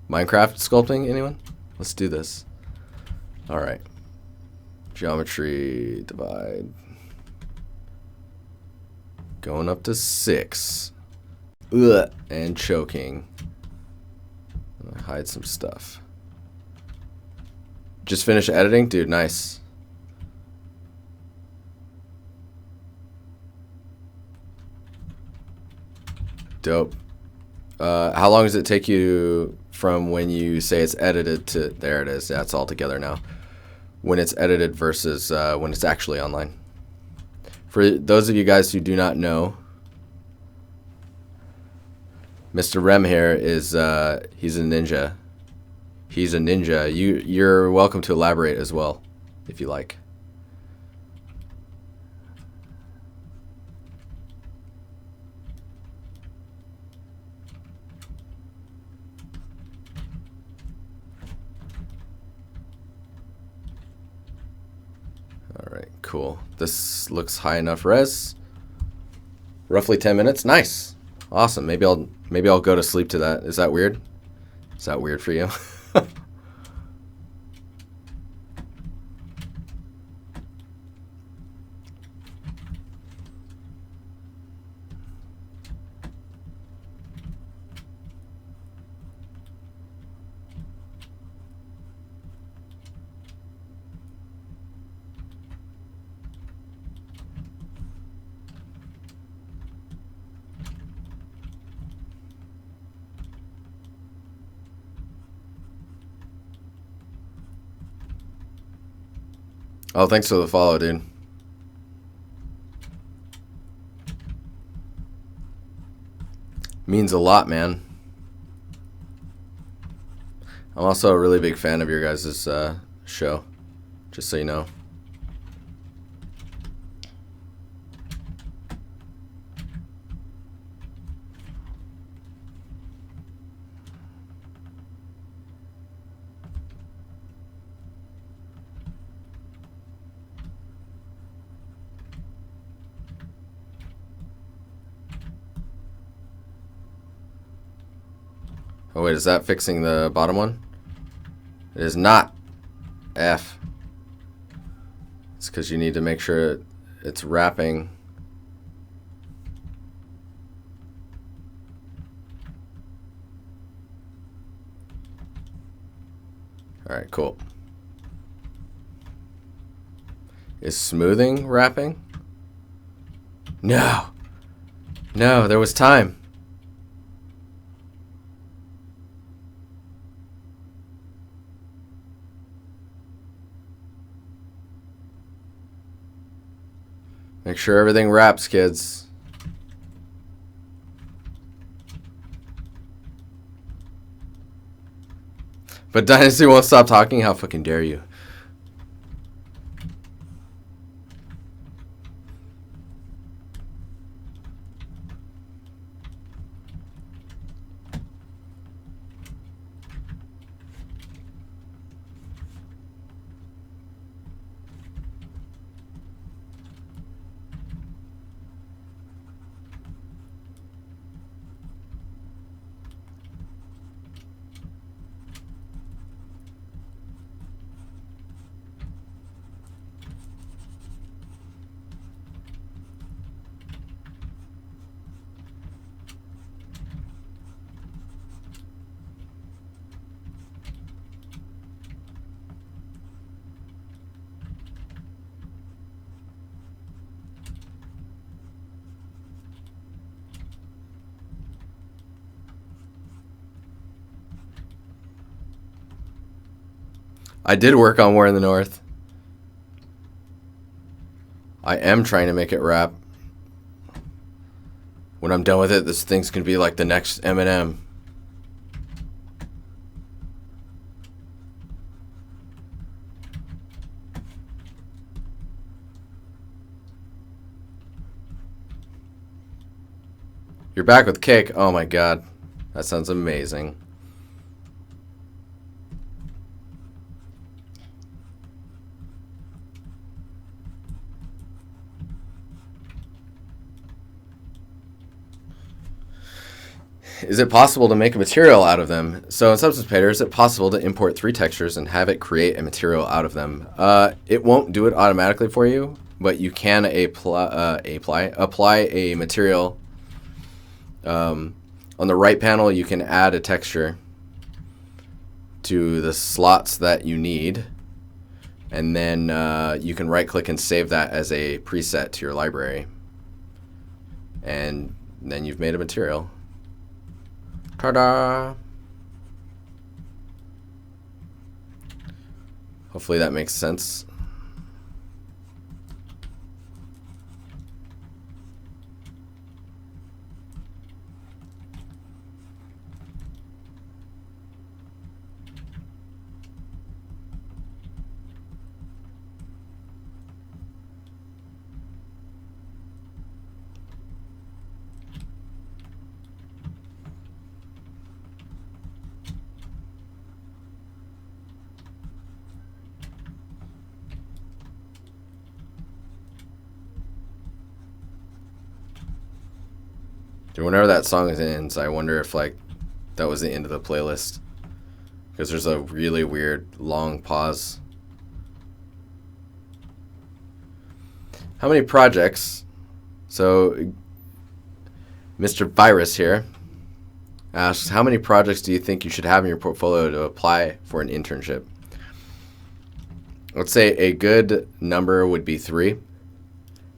Minecraft sculpting, anyone? Let's do this. All right. Geometry, divide. Going up to 6. Ugh, and choking. Hide some stuff. Just finished editing? Dude, nice. Dope. How long does it take you from when you say it's edited to... There it is. That's all together now. When it's edited versus when it's actually online. For those of you guys who do not know, Mr. Rem here is he's a ninja. He's a ninja. You're welcome to elaborate as well, if you like. All right, cool. This looks high enough res. Roughly 10 minutes. Nice. Awesome. Maybe I'll go to sleep to that. Is that weird? Is that weird for you? Oh, thanks for the follow, dude. Means a lot, man. I'm also a really big fan of your guys' show, just so you know. Oh wait, is that fixing the bottom one? It is not. F. It's because you need to make sure it's wrapping. Alright, cool. Is smoothing wrapping? No. No, there was time. Make sure everything wraps, kids. But DiNusty won't stop talking? How fucking dare you? I did work on War in the North. I am trying to make it rap. When I'm done with it, this thing's gonna be like the next Eminem. You're back with cake. Oh my god. That sounds amazing. Is it possible to make a material out of them? So in Substance Painter, is it possible to import 3 textures and have it create a material out of them? It won't do it automatically for you, but you can apply a material. On the right panel, you can add a texture to the slots that you need, and then you can right-click and save that as a preset to your library, and then you've made a material. Ta-da! Hopefully that makes sense. Whenever that song ends, I wonder if like that was the end of the playlist, because there's a really weird long pause. How many projects? So Mr. Virus here asks, how many projects do you think you should have in your portfolio to apply for an internship? Let's say a good number would be 3.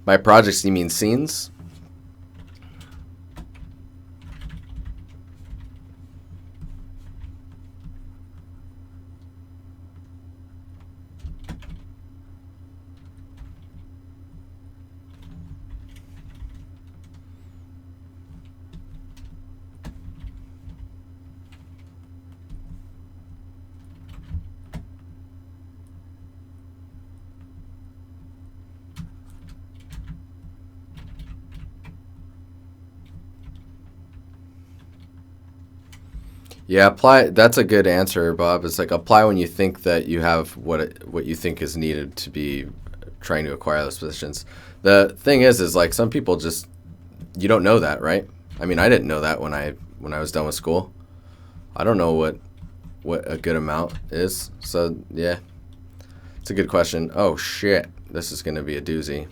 By projects, you mean scenes? Yeah, apply. That's a good answer, Bob. It's like apply when you think that you have what you think is needed to be trying to acquire those positions. The thing is like some people just, you don't know that, right? I mean, I didn't know that when I was done with school. I don't know what a good amount is. So yeah, it's a good question. Oh shit, this is gonna be a doozy.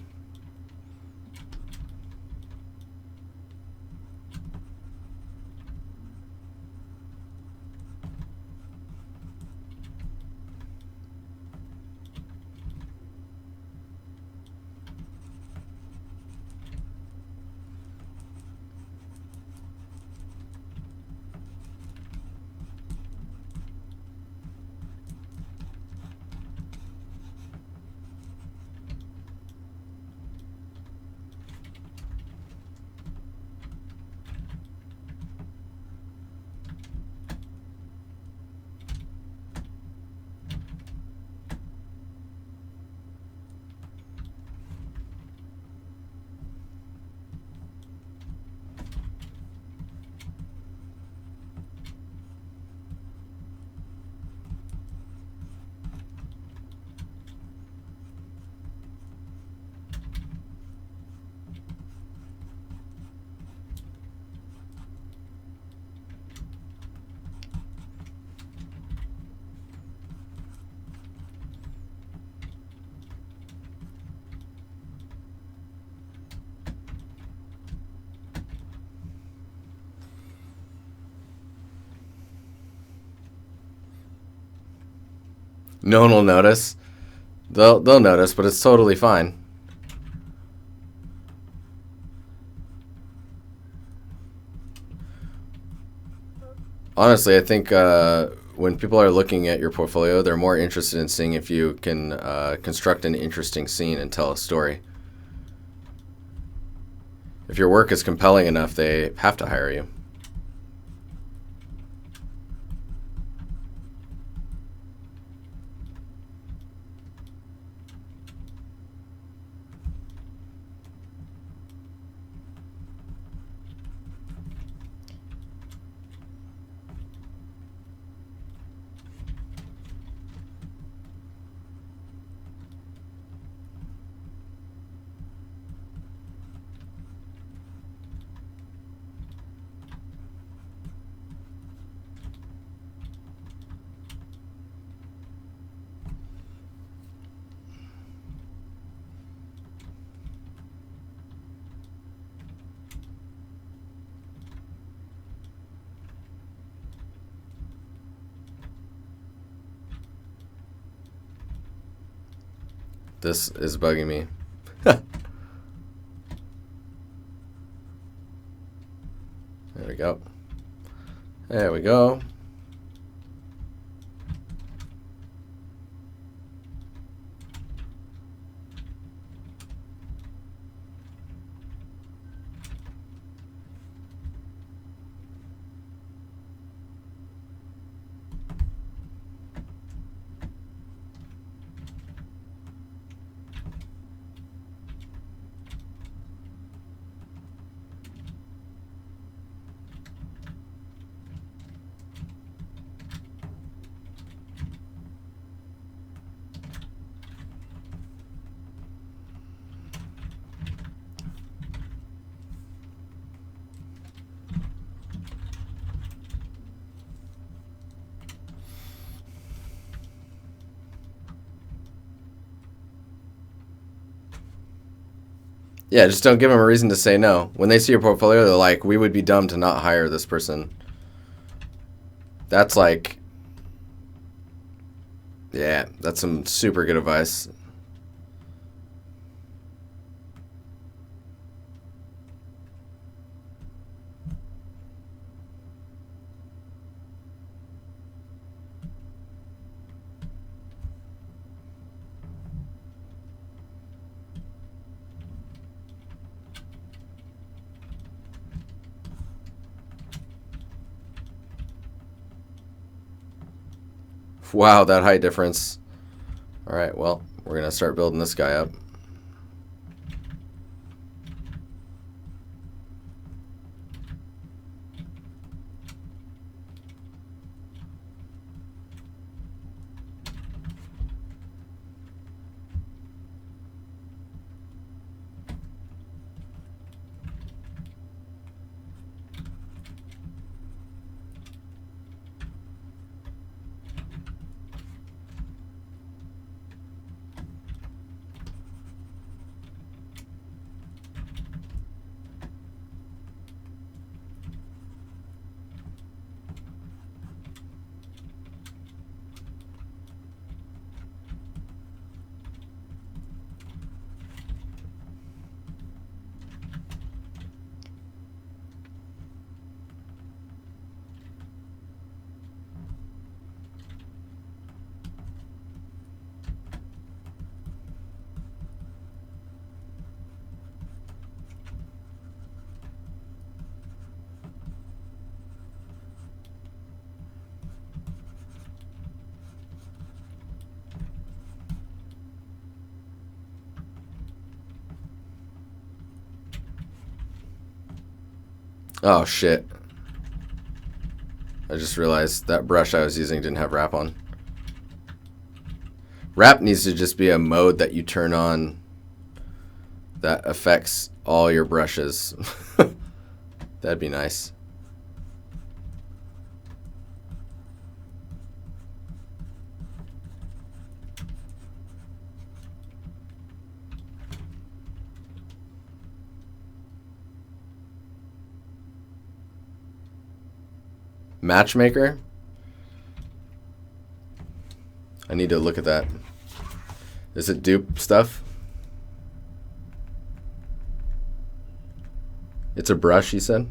No one will notice. They'll notice, but it's totally fine. Honestly, I think when people are looking at your portfolio, they're more interested in seeing if you can construct an interesting scene and tell a story. If your work is compelling enough, they have to hire you. This is bugging me. There we go. There we go. Yeah, just don't give them a reason to say no. When they see your portfolio, they're like, we would be dumb to not hire this person. That's like, yeah, that's some super good advice. Wow, that height difference. All right, well, we're going to start building this guy up. Oh, shit. I just realized that brush I was using didn't have wrap on. Wrap needs to just be a mode that you turn on that affects all your brushes. That'd be nice. Matchmaker? I need to look at that. Is it dupe stuff? It's a brush, you said?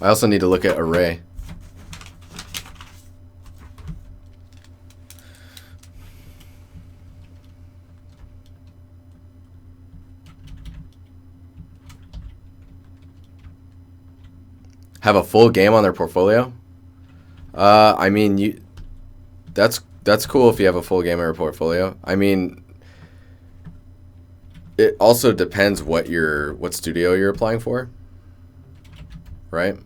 I also need to look at array. Have a full game on their portfolio? I mean, that's cool if you have a full game on your portfolio. I mean, it also depends what studio you're applying for, right?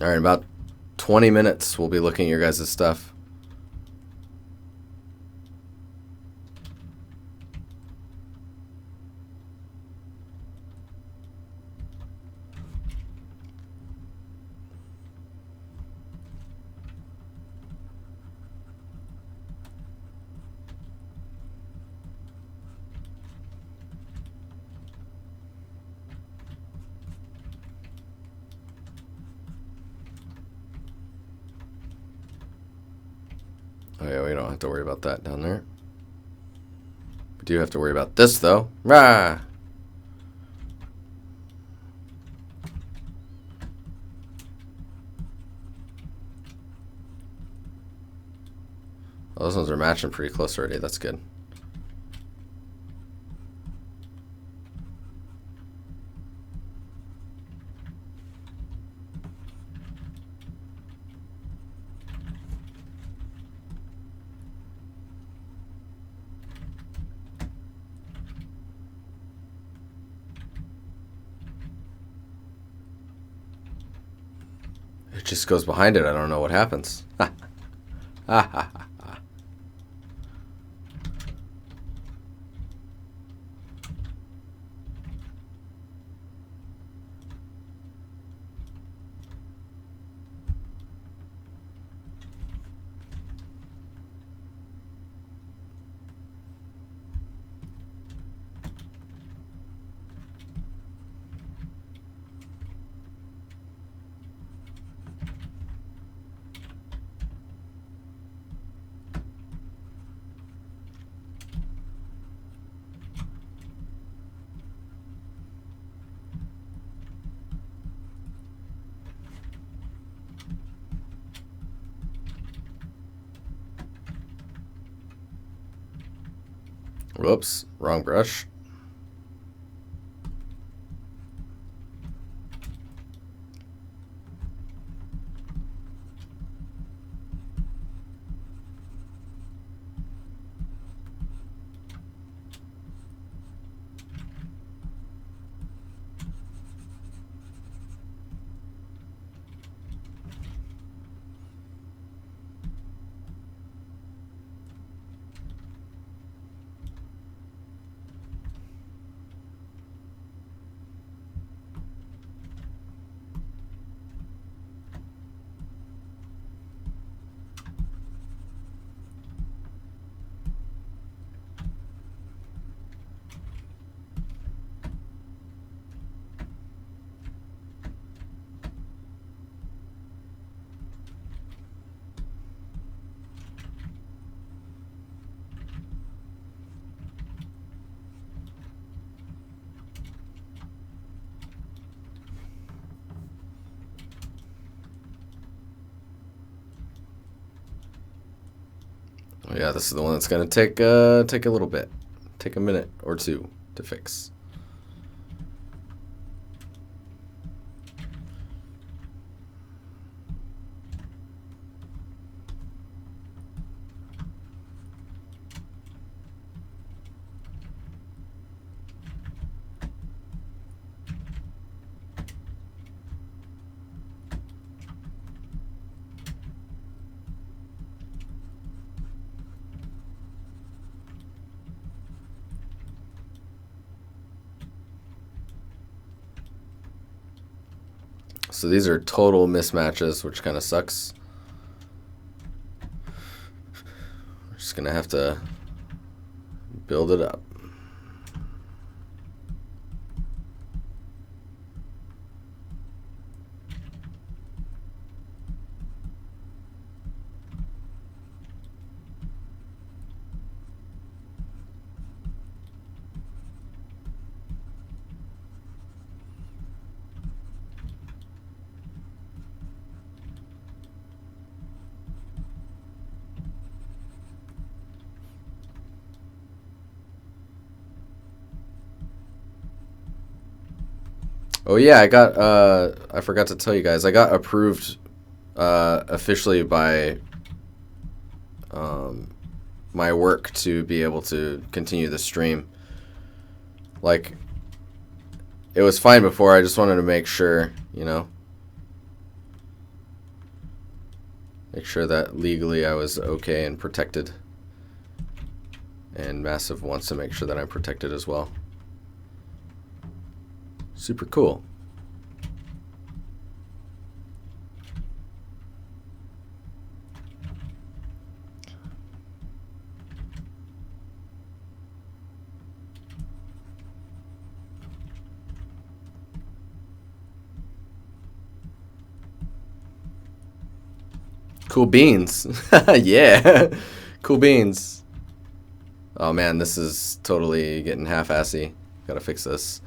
All right, about 20 minutes we'll be looking at your guys' stuff. Oh yeah, we don't have to worry about that down there. We do have to worry about this though. Rah! Oh, those ones are matching pretty close already. That's good. It just goes behind it. I don't know what happens. Ha ha ha ha. Whoops, wrong brush. Oh, yeah, this is the one that's gonna take a little bit, take a minute or two to fix. So these are total mismatches, which kind of sucks. We're just going to have to build it up. Oh yeah, I forgot to tell you guys, I got approved officially by my work to be able to continue the stream. Like, it was fine before, I just wanted to make sure, you know, make sure that legally I was okay and protected. And Massive wants to make sure that I'm protected as well. Super cool. Cool beans. Yeah. Cool beans. Oh man, this is totally getting half-assy. Gotta fix this.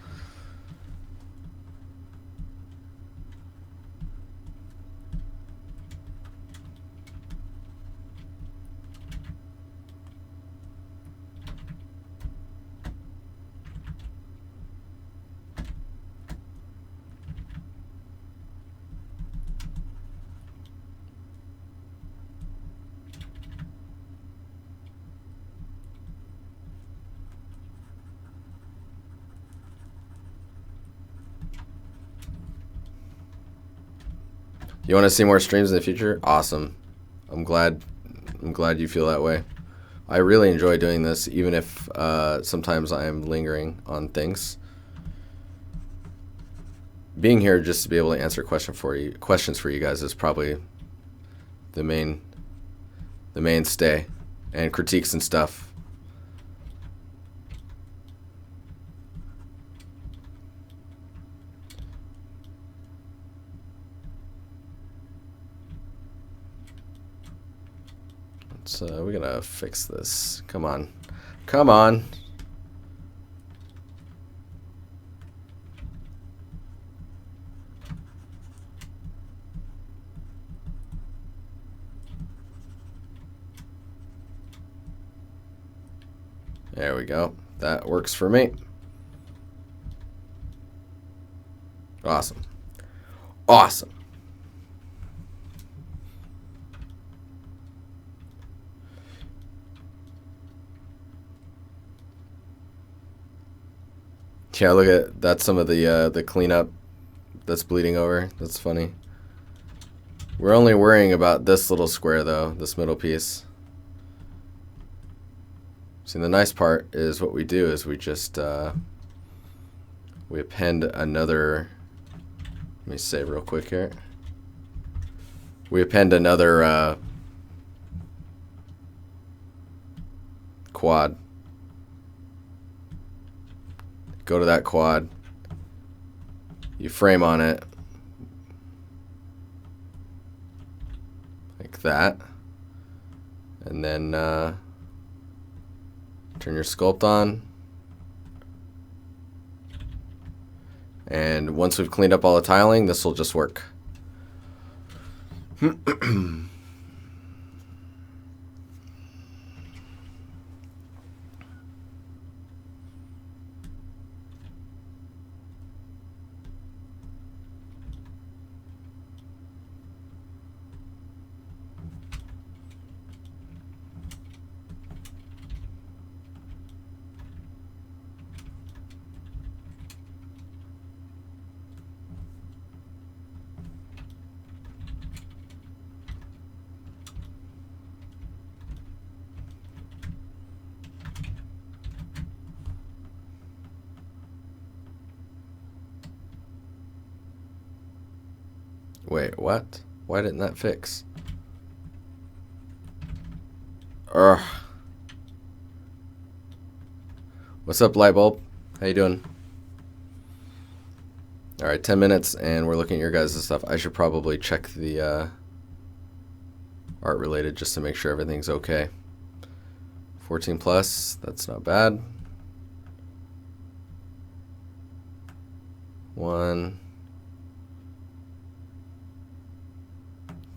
You want to see more streams in the future? Awesome. I'm glad you feel that way. I really enjoy doing this, even if sometimes I'm lingering on things. Being here just to be able to answer questions for you guys is probably the mainstay, and critiques and stuff. So we're gonna fix this. Come on. Come on. There we go. That works for me. Awesome. Awesome. Yeah, look at that's some of the cleanup that's bleeding over. That's funny. We're only worrying about this little square though, this middle piece. See, the nice part is what we do is we just we append another. Let me save real quick here. We append another quad. Go to that quad. You frame on it like that, and then turn your sculpt on. And once we've cleaned up all the tiling, this will just work. Wait, what? Why didn't that fix? Urgh. What's up, Lightbulb? How you doing? Alright, 10 minutes and we're looking at your guys' stuff. I should probably check the art related just to make sure everything's okay. 14 plus, that's not bad. 1,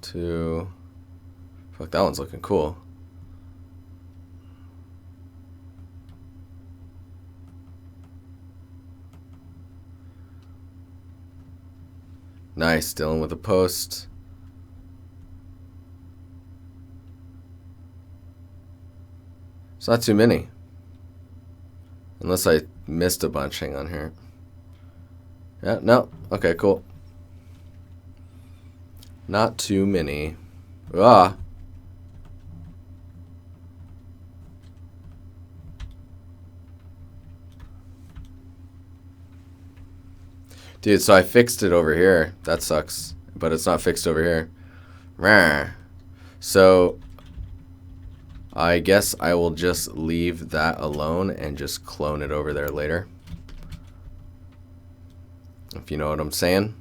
2. Fuck, that one's looking cool. Nice, dealing with a post. It's not too many. Unless I missed a bunch. Hang on here. Yeah, no. Okay, cool. Not too many. Ah. Dude, so I fixed it over here. That sucks. But it's not fixed over here. Rawr. So I guess I will just leave that alone and just clone it over there later. If you know what I'm saying.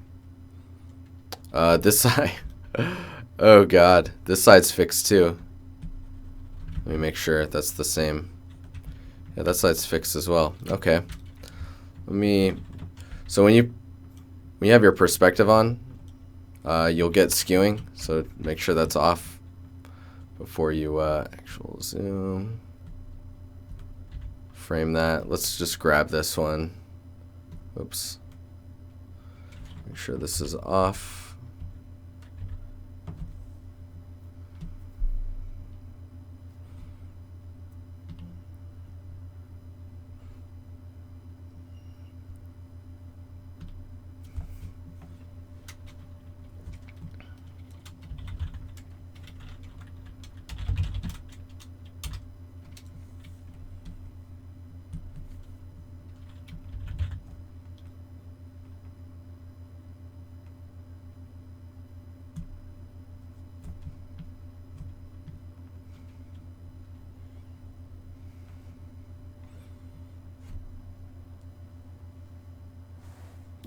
This side. Oh god. This side's fixed too. Let me make sure that's the same. Yeah, that side's fixed as well. Okay. Let me... So when you have your perspective on, you'll get skewing. So make sure that's off before you actual zoom. Frame that. Let's just grab this one. Oops. Make sure this is off.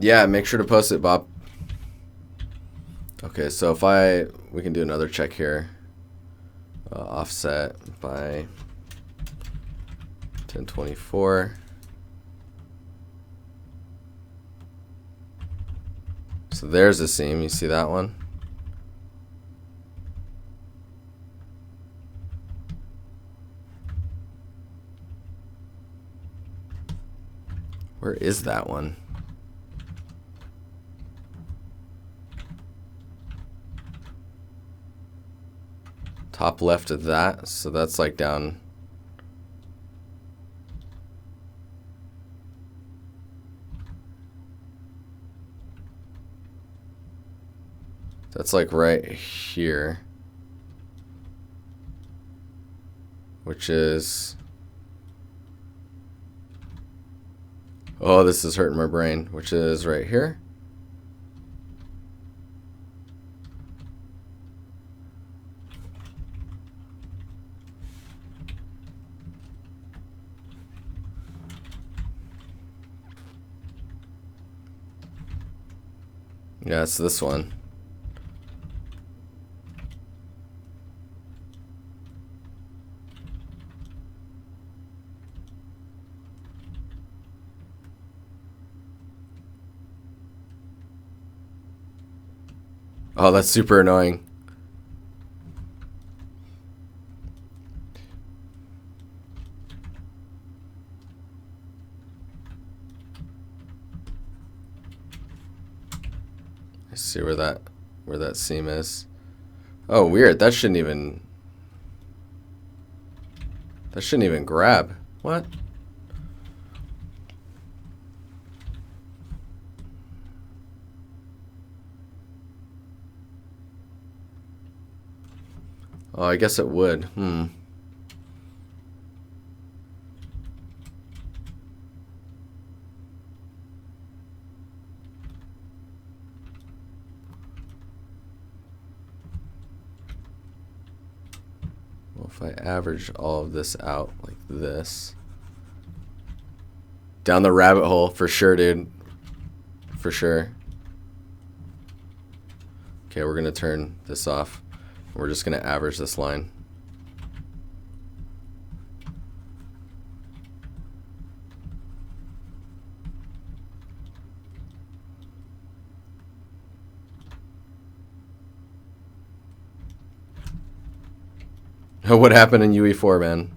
Yeah, make sure to post it, Bob. Okay, so if we can do another check here. Offset by 1024. So there's a seam. You see that one? Where is that one? Top left of that, so that's like down. That's like right here, which is, oh, this is hurting my brain, which is right here. Yeah, it's this one. Oh, that's super annoying. Let's see where that seam is. Oh, weird. That shouldn't even grab. What? Oh, I guess it would. if I average all of this out like this. Down the rabbit hole, for sure, dude. For sure. Okay, we're gonna turn this off. We're just gonna average this line. What happened in UE4, man?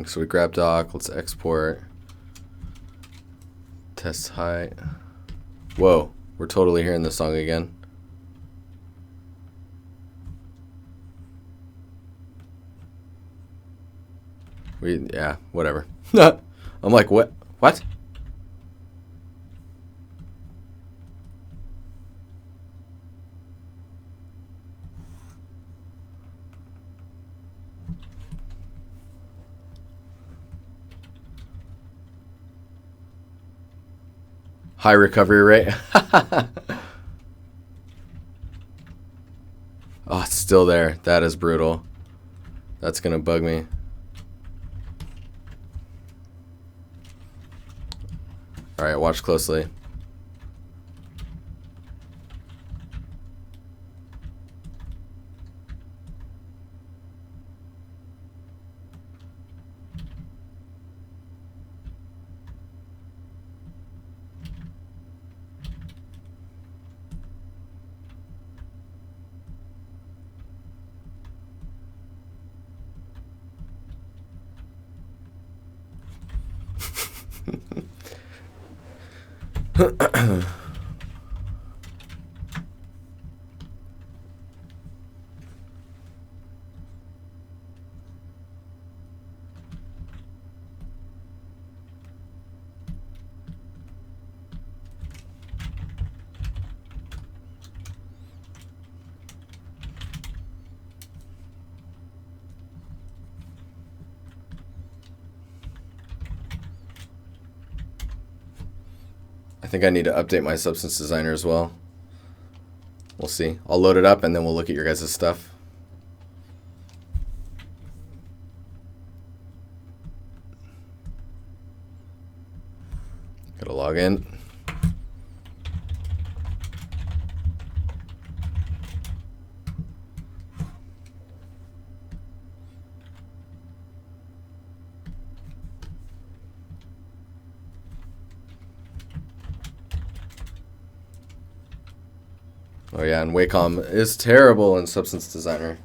So we grab doc, let's export. Test height. Whoa, we're totally hearing this song again. Yeah, whatever. I'm like, what? What? High recovery rate. Oh, it's still there. That is brutal. That's gonna bug me. All right, watch closely. I think I need to update my Substance Designer as well. We'll see. I'll load it up and then we'll look at your guys' stuff. Gotta log in. Oh yeah, and Wacom is terrible in Substance Designer.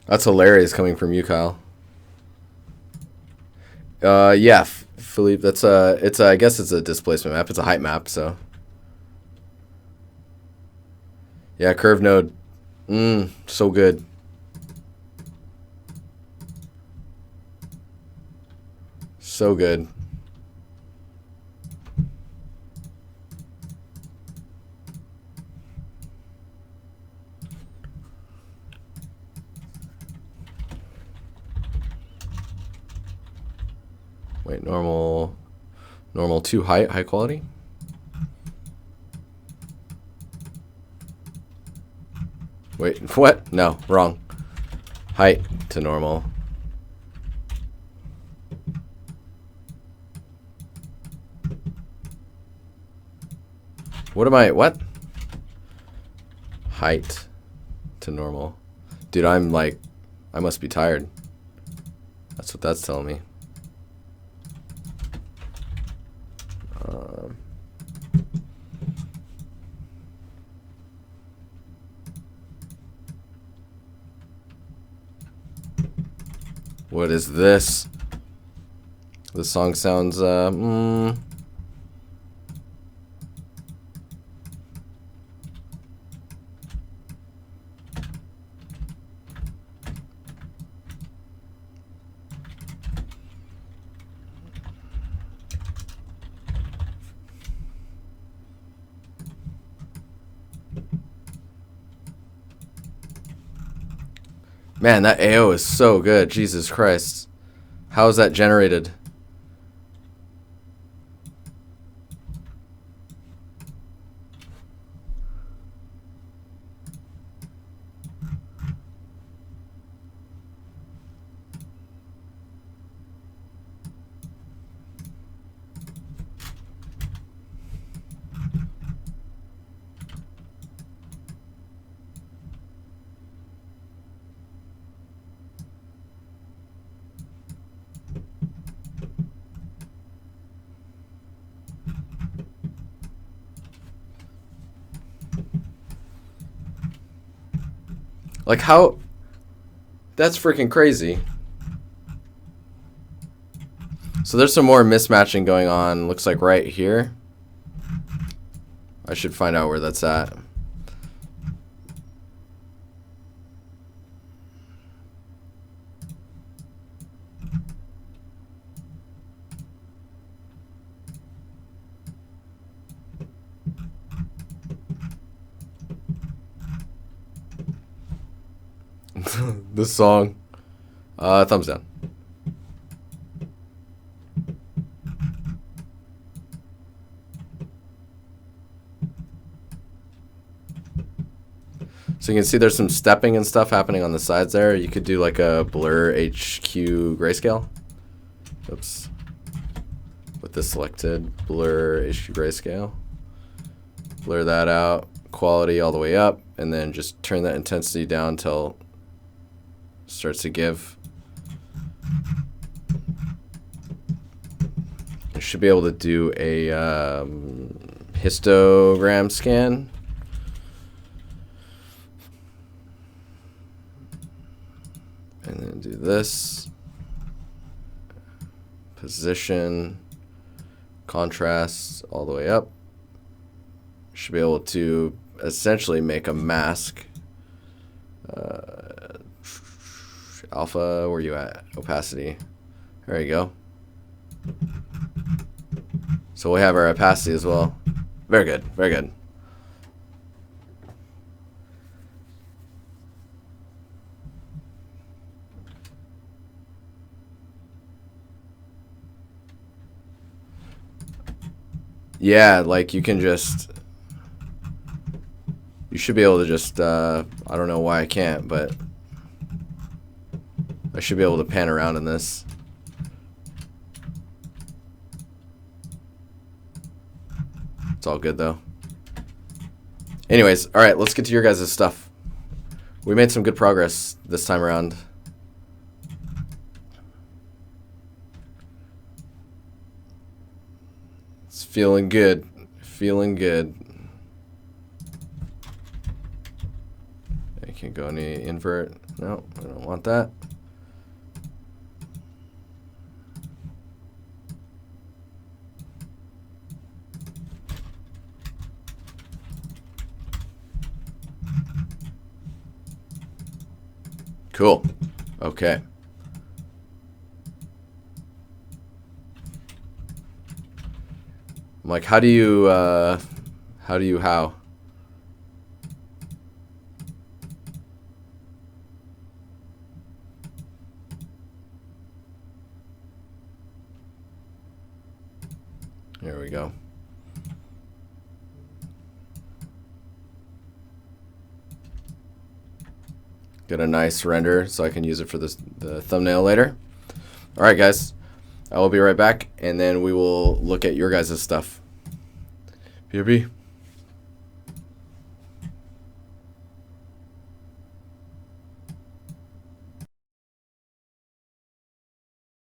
That's hilarious coming from you, Kyle. Yeah, Philippe, that's I guess it's a displacement map. It's a height map, so. Yeah, curve node. So good. So good. Wait, normal 2 high quality? Wait, what? No, wrong. Height to normal. What? Height to normal. Dude, I'm like, I must be tired. That's what that's telling me. What is this? This song sounds, man, that AO is so good. Jesus Christ. How is that generated? Like, how? That's freaking crazy. So there's some more mismatching going on. Looks like right here. I should find out where that's at. This song. Thumbs down. So you can see there's some stepping and stuff happening on the sides there. You could do like a blur HQ grayscale. Oops. With this selected, blur HQ grayscale. Blur that out, quality all the way up, and then just turn that intensity down until it starts to give. You should be able to do a histogram scan. And then do this. Position, contrast all the way up. Should be able to essentially make a mask. Alpha, where you at? Opacity. There you go. So we have our opacity as well. Very good, very good. Yeah, like you can just, you should be able to just, I don't know why I can't, but I should be able to pan around in this. It's all good though. Anyways, all right, let's get to your guys' stuff. We made some good progress this time around. It's feeling good. Feeling good. I can't go any invert. No, I don't want that. Cool. Okay. I'm like, how? There we go. Get a nice render so I can use it for the thumbnail later. All right, guys. I will be right back, and then we will look at your guys' stuff. BRB.